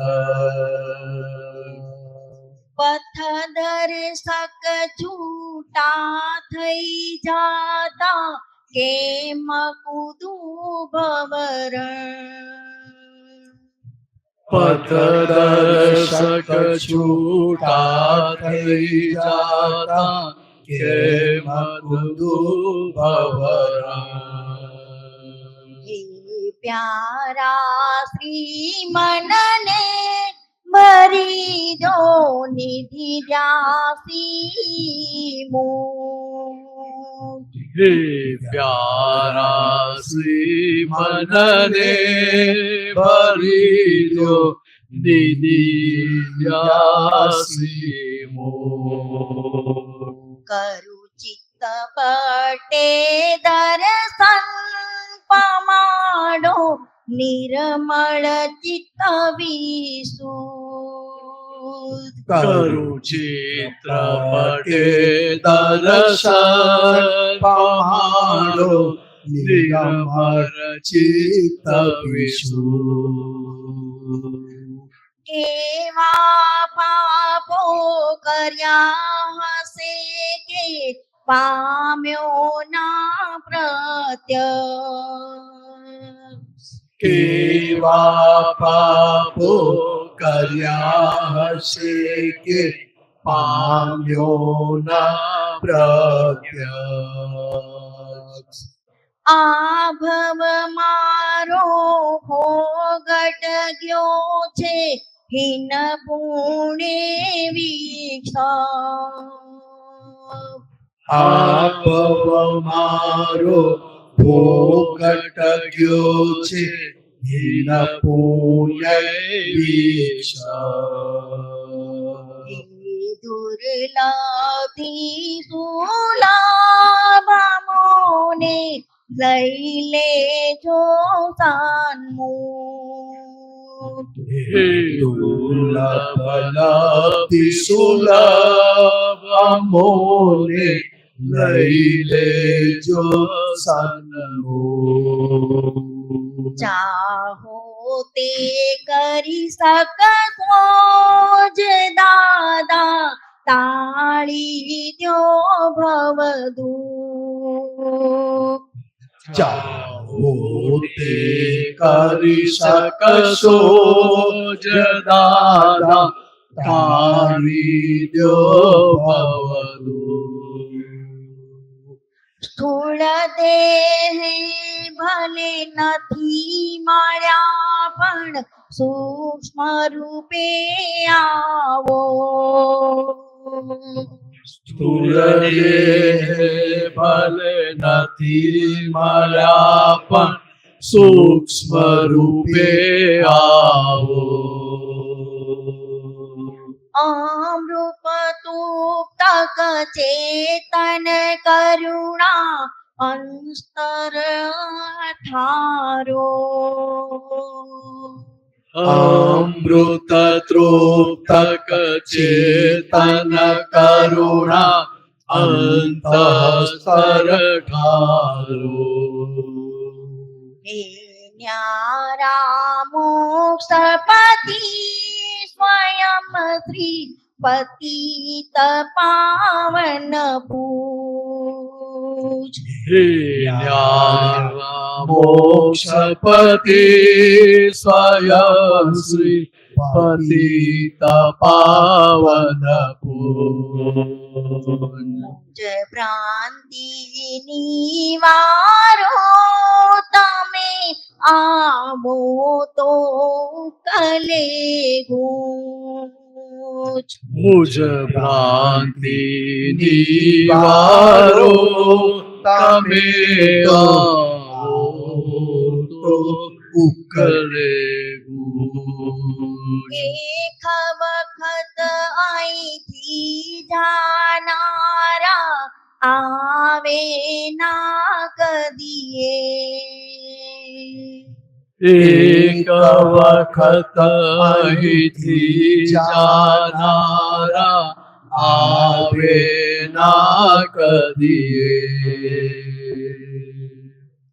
પથ દર્શક છૂટા થઈ જાતા કેમ કૂદું ભવરણ પથદર્શક છૂટા થઈ જાતા કેમ કૂદું ભવરણ હે પ્યારા શ્રી મનને ભરી દો નિધિ વ્યાસી મુખ હે પ્યારા શ્રી મનને ભરી દો નિધિ વ્યાસી મોહ કરું ચિત્ત પટે દર્શન પમાડો નિર્મળ ચિત્ત વિશુદ્ધ કરું ચિત્રપટે દર્શન પમાડો નિર્મળ ચિત્ત વિશુદ્ધ એવા પાપો કર્યા હશે કે પામ્યો ના પ્રત્યક્ષ કેવા પાપો કર્યા હશે કે પામ્યો ના પ્રત્યક્ષ આ ભવ મારો ભોગટ ગયો છે હિન પુણે વિક્ષ આપ મારો ભોગટ ગયો છે હિન પુણ્ય વિક્ષ દુર્લભી સુલાભમોને લઈ લેજો સાન્મુખ દુર્લભ સુલભ અમોને લઈ લેજો સન્મુખ ચાહો તે કરી શકશો જ દાદા તાળ ટાળી દ્યો ભવદુઃખ. ચાહો તે કરી શકશો જ દાદા તારી દ્યો ભવદુઃખ. સ્થૂળ દેહ ભલે નથી મળ્યા પણ સૂક્ષ્મ રૂપે આવો. સ્થૂળ દેહ ભલે નથી મળ્યા પણ સૂક્ષ્મ રૂપે આવો. અમૃપ તૂતક ચેતન કરુણા અંસ્તર થારો. અમૃત તૃપ્તક ચેતન કરુણા અંતસ્તર ઠારો. હે ન્યારા મોક્ષપતિ સ્વયં શ્રી પતિત પાવન પૂજ. હે ન્યારા મોક્ષપતિ સ્વયં શ્રી પતિત પાવન પૂજ. જ ભ્રાંતિ નિવારો તમે આવો તો કલે ગુંજ. મુજ ભ્રાંતિ નિવારો તમે આવો તો ઉકલે ગુંજ. એક વખત અહીંથી જાનારા આવે ના કદીએ. એક વખત અહીંથી જાનારા આવે ના કદીએ.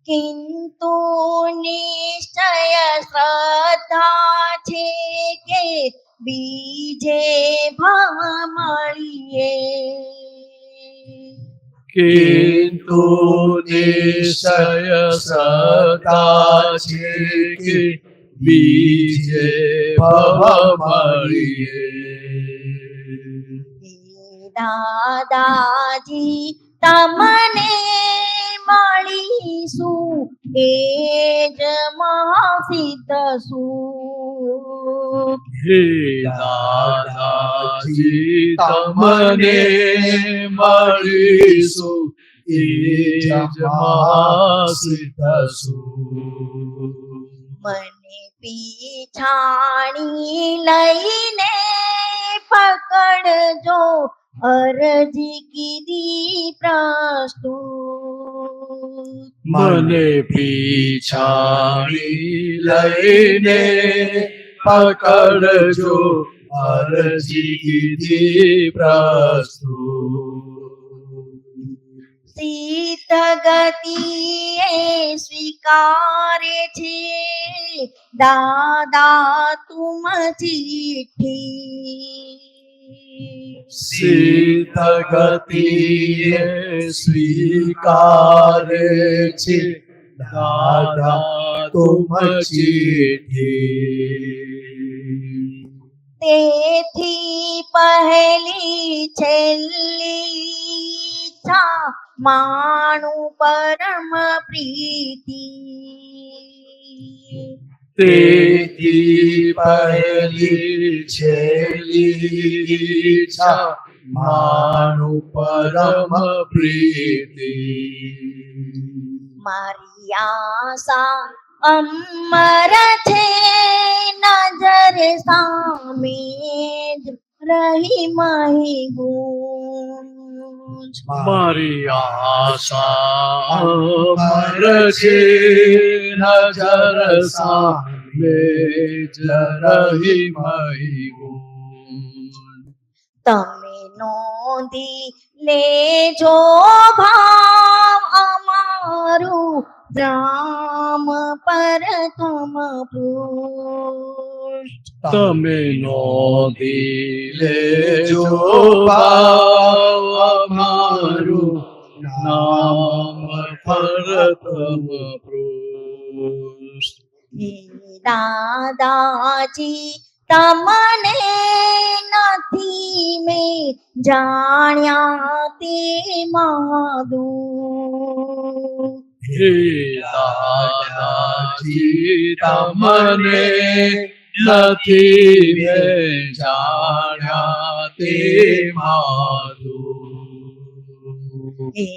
કિંતુ નિશ્ચય શ્રદ્ધા છે કે બીજે ભવ મળીએ. કિંતુ નિશ્ચય શ્રદ્ધા છે કે બીજે ભવ મળીએ. દાદાજી તમને મળીશું એ જ મહાસિદ્ધ સુખ. હે દાદાજી તમને મળીશું એ જ મહાસિદ્ધ સુખ. મને પીછાણી લઈને પકડજો અરજી કીધી પ્રસ્તુત. મને પીછાણી લઈને પકડજો અરજી કીધી પ્રસ્તુત. સિદ્ધ ગતિએ સ્વીકારે છે દાદા તુમ ચિઠ્ઠી. સિદ્ધ ગતિએ સ્વીકારે છે દાદા તુમ ચિઠ્ઠી. તેથી પહેલી છેલ્લી ઈચ્છા માણું પરમ પ્રીતિ. તેથી પહેલી છેલ્લી ઈચ્છા માનું પરમ પ્રીતિ. મારી આશા અમર છે નજર સામે જ રહી મહી ગુંજ. મારી આશા અમર છે નજર સામે જ રહી મહી ગુંજ. તમે નોંધી લેજો ભાવ અમારું રામ પ્રથમ પુરુષ. તમે નોંધી લેજો ભાવ અમારું નામ પ્રથમ પૃષ્ઠ. હે દાદાજી તમને નથી મેં જાણ્યા તે મહાદૂત. હે દાદાજી તમને નથી મેં જાણ્યા તે મહાદૂત. હે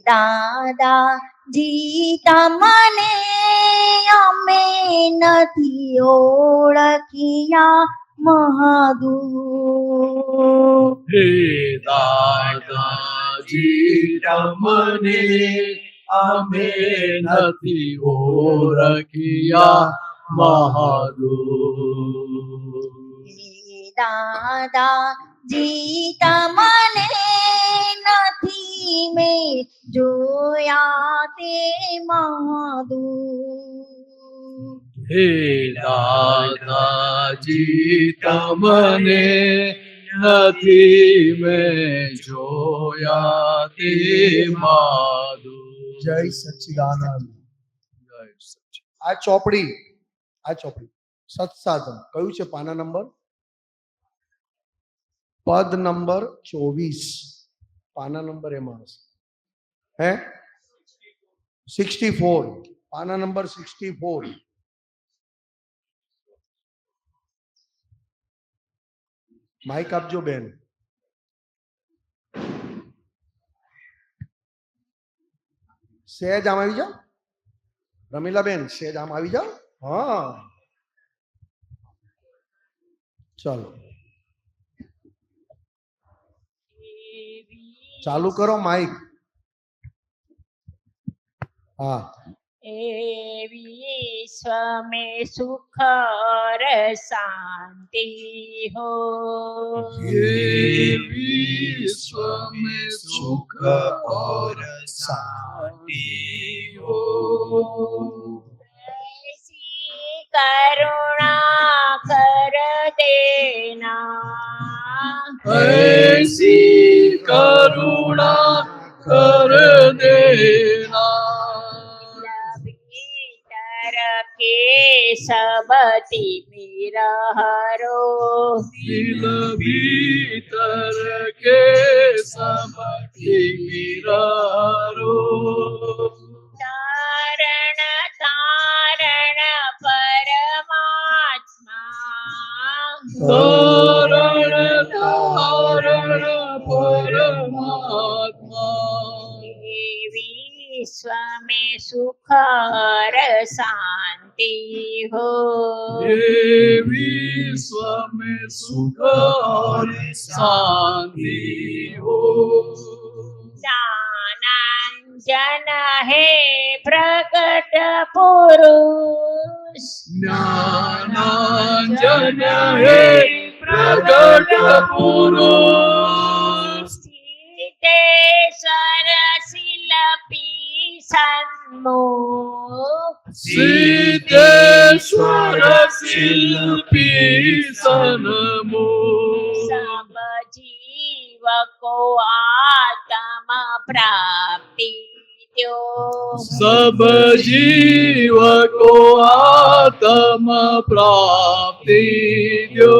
દાદાજી તમને અમે નથી ઓળખ્યા મહાદૂત. હે દાદાજી તમને અમે નથી ઓળખ્યા મહાદૂત. હે દાદાજી તમને નથી મેં જોયા તે મહાદૂત. હે દાદાજી તમને નથી મેં જોયા તે મહાદૂત. જય સચ્ચિદાનંદ. જય સચ્ચિદાનંદ. આ ચોપડી સત્સાધન કયું છે? પાના નંબર પદ નંબર 24. પાના નંબર એમાં હશે હે 64. પાના નંબર 64. માઇક આપજો બેન. સહેજ આમ આવી જાઓ રમીલા બેન, સહેજ આમ આવી જાઓ. હા ચાલો ચાલુ કરો માઇક. હા. विश्व में सुख और शांति हो, विश्व में सुख और शांति हो, ऐसी करुणा कर देना, ऐसी करुणा कर देना, के सबती मिरहरो, दिल भीतर के सबती मिरहरो, तारण तारण परमात्मा, तारण तारण परमात्मा, विश्व में सुख और शांति हो, विश्व में सुख और शांति हो, ज्ञानांजन है प्रकट पुरुष, ज्ञानांजन है प्रकट पुरुष, सीतेश्वर शिल्पी सन्मुख, सीतेश्वर शिल्पी सन्मुख, सब जीव को आत्म प्राप्ति दो, सब जीव को आत्म प्राप्ति दो,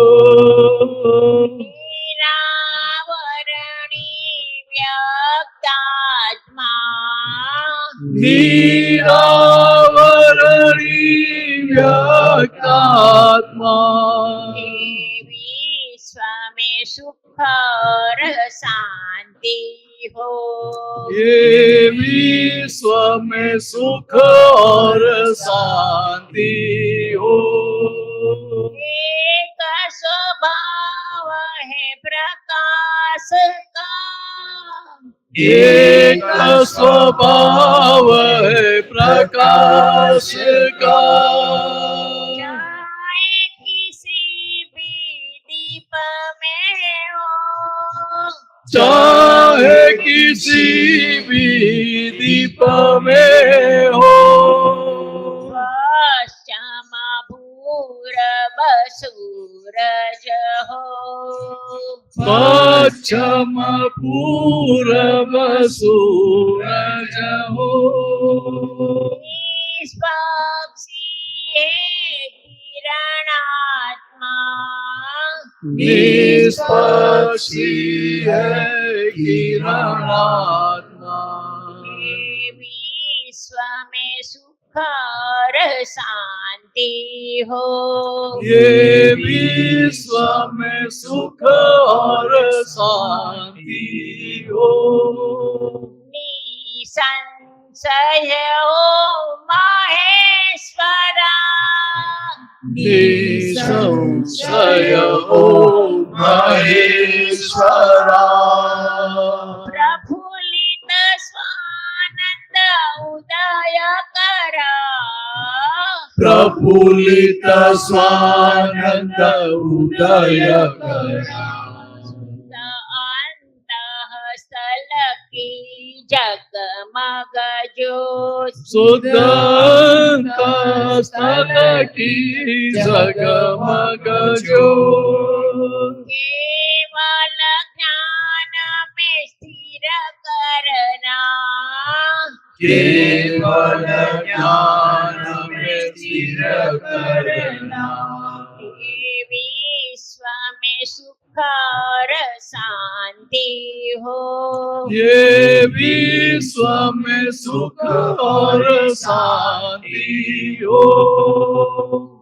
निरावरणी व्यक्तात्मा, निरावरणी व्यक्तात्मा, विश्व में सुख और शांति हो, ये विश्व में सुख और शांति हो, एक स्वभाव है प्रकाश का, एक स्वभाव है प्रकाश का, चाहे किसी भी दीप में हो, चाहे किसी भी दीप में हो, पश्चिम भूरभ सूरज हो पश्चिम पूरब सूरज हो निष्पक्षी है किरणात्मा निष्पक्षी है किरणात्मा ये विश्व में सुख और शांति हो ये विश्व में सुख और शांति हो निसंशय हो महेश्वरा निसंशय हो महेश्वरा प्रफुल्लित स्वानंद उदय करा प्रफुल्लित स्वानंद उदय करा अंतःस्थल की जगमग ज्योत शुद्ध स्थल की जगमग ज्योत केवल ज्ञान में स्थिर करना केवल ज्ञान में स्थिर करना ये विश्व में सुख और शांति हो ये विश्व में सुख और शांति हो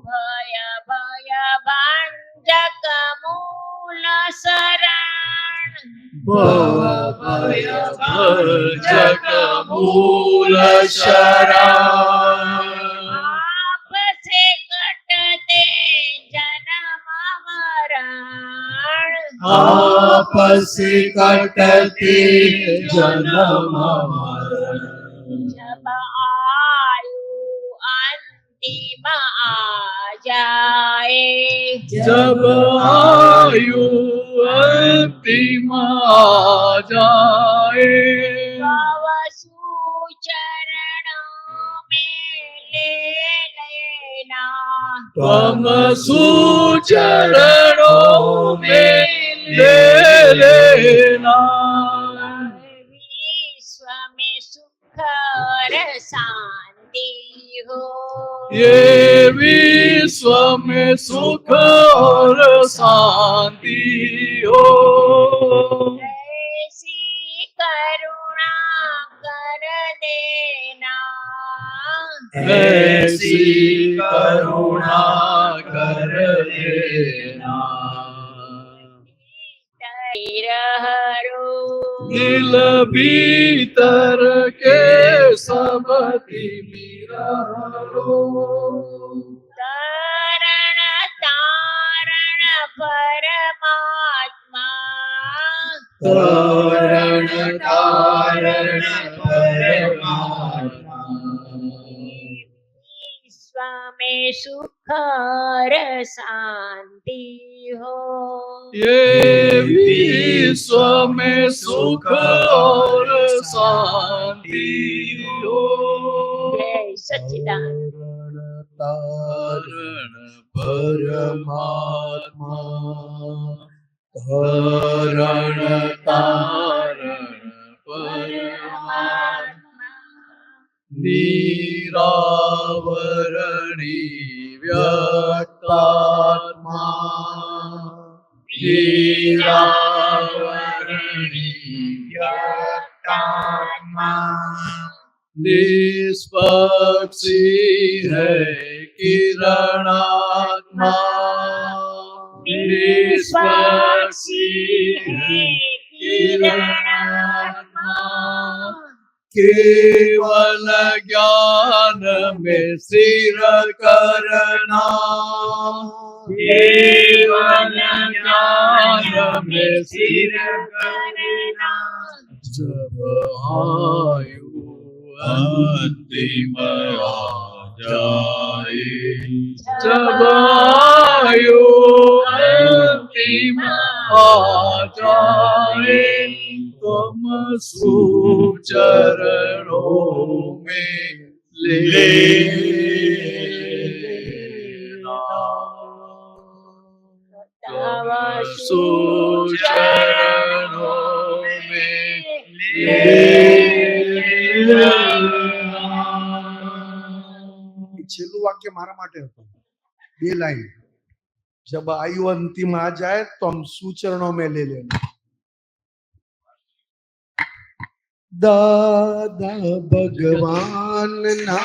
भय भय भंजक मूल शरण भय भजक मूल शरण आप से कटते जन्म मरण आपस कटते जन्म मरण जब आयु अंतिम आ जाए जब आयु अंतिम आ जाए तव सुचरणों में ले लेना तम सुचरणों में ले लेना विश्व में सुख और शांति हो ये विश्व में सुख और शांति हो ऐसी करुणा कर देना ऐसी करुणा कर देना रहो दिल भीतर के सब मेरा तारण तारण परमात्मा तारण तारण परमात्मा विश्व में सुख और शांति हो ये विश्व में सुख और शांति हो जय सच्चिदानंद तारण परमात्मा तारण तारण परमात्मा निरावरणी व्यक्तात्मा निरावरणी व्यक्तात्मा निष्पक्षी है किरणात्मा निष्पक्षी है किरणात्मा केवल ज्ञान में स्थिर करना केवल ज्ञान में स्थिर करना जब आयु अंतिम आ जाए जब आयु अंतिम आ जाए तुम सुचरणों में लेना तव सुचरणों में ले છેલ્લું વાક્ય મારા માટે હતું, 2 લાइन। जब आयु अंतिम आ जाए तो हम सुचरणों में ले लेना। दादा भगवान ना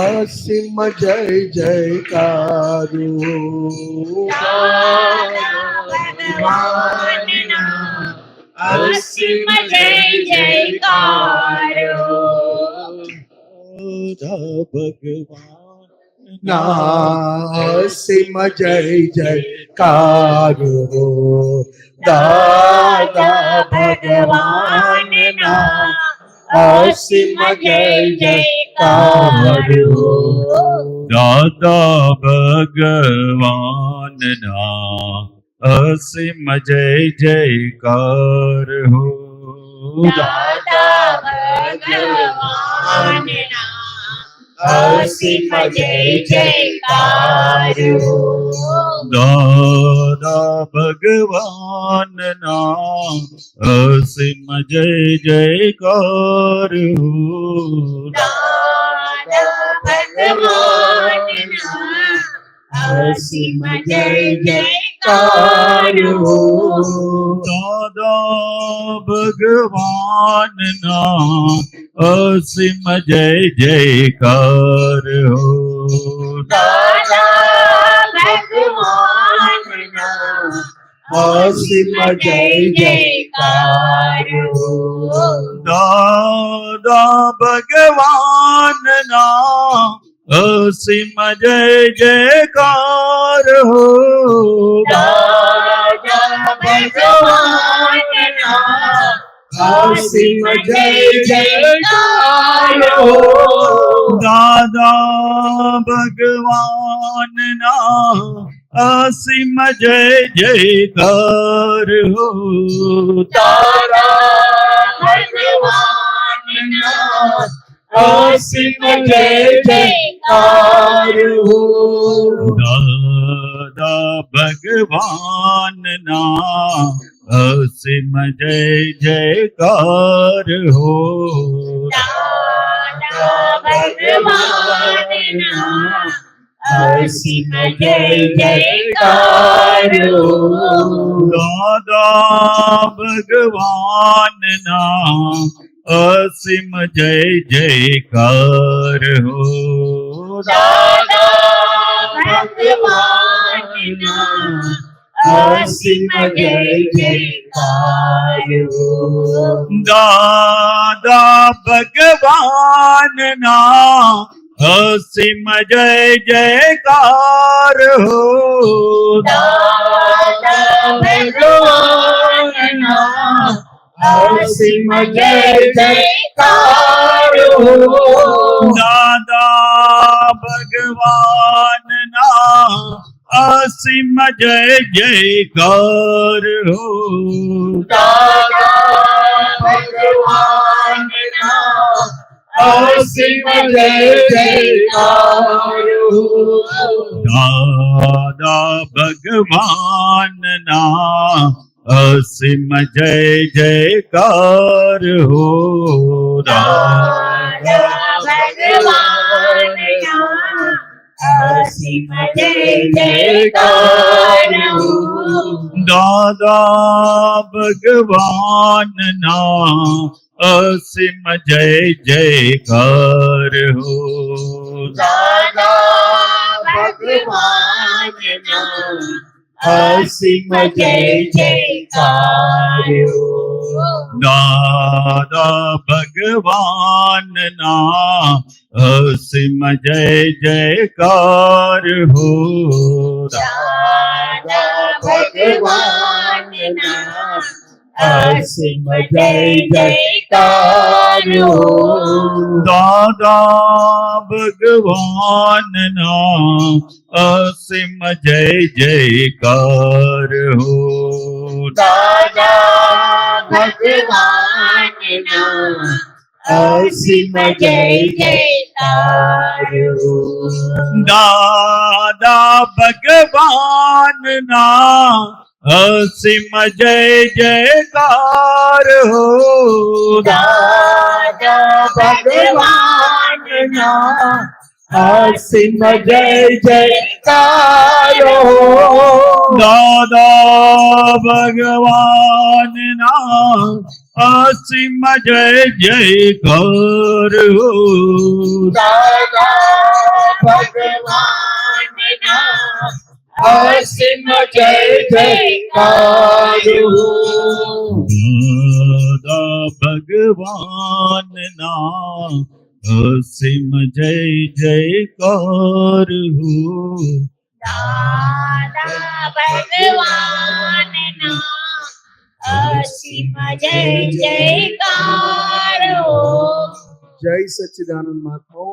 असीम जय जयकारो, भगवान ना असीम जय जयकारो, दादा भगवान ना असीम जय जयकारो, दादा भगवान ना असीम जय जयकारो, દાદા ભગવાનના અસીમ જય જયકાર હો, दादा भगवान ना असीम जय जयकारो, દાદા ભગવાનના અસીમ જય જયકાર હો, दादा भगवान ना असीम जय जयकारो, દાદા ભગવાનના અસીમ જય જયકાર હો, दादा भगवान ना असीम जय जयकारो, દાદા ભગવાનના અસીમ જય જયકાર હો, दादा भगवान ना असीम जय जयकारो, દાદા ભગવાનના અસીમ જય જયકાર હો, दादा भगवान ना असीम जय जयकारो, દાદા ભગવાનના અસીમ જય જયકાર હો, दादा भगवान ना असीम जय जयकारो, દાદા ભગવાનના અસીમ જય જયકાર હો, दादा भगवान ना असीम जय जयकारो, દાદા ભગવાનના અસીમ જય જયકાર હો, दादा भगवान ना असीम जय जयकारो, દાદા ભગવાનના અસીમ જય જયકાર હો, दादा भगवान ना असीम जय जयकारो, દાદા ભગવાનના અસીમ જય જયકાર હો, दादा भगवान ना असीम जय जयकारो, દાદા ભગવાનના અસીમ જય જયકાર હો, दादा भगवान ना असीम जय जयकारो, દાદા ભગવાનના અસીમ જય જયકાર હો, दादा भगवान ना असीम जय जयकारो, દાદા ભગવાનના અસીમ જય જયકાર હો, दादा भगवान ना असीम जय जयकारो, જયકાર હો દાદા ભગવાનના અસીમ જય જયકાર હો દાદા ભગવાનના અસીમ જય જયકાર હો દાદા ભગવાનના અસીમ જય જયકાર હો દાદા ભગવાનના અસીમ જય જયકાર હો દાદા ભગવાનના અસીમ જય જયકાર હો દાદા ભગવાનના અસીમ જય જયકાર હો જય સચ્ચિદાનંદ મહાત્મા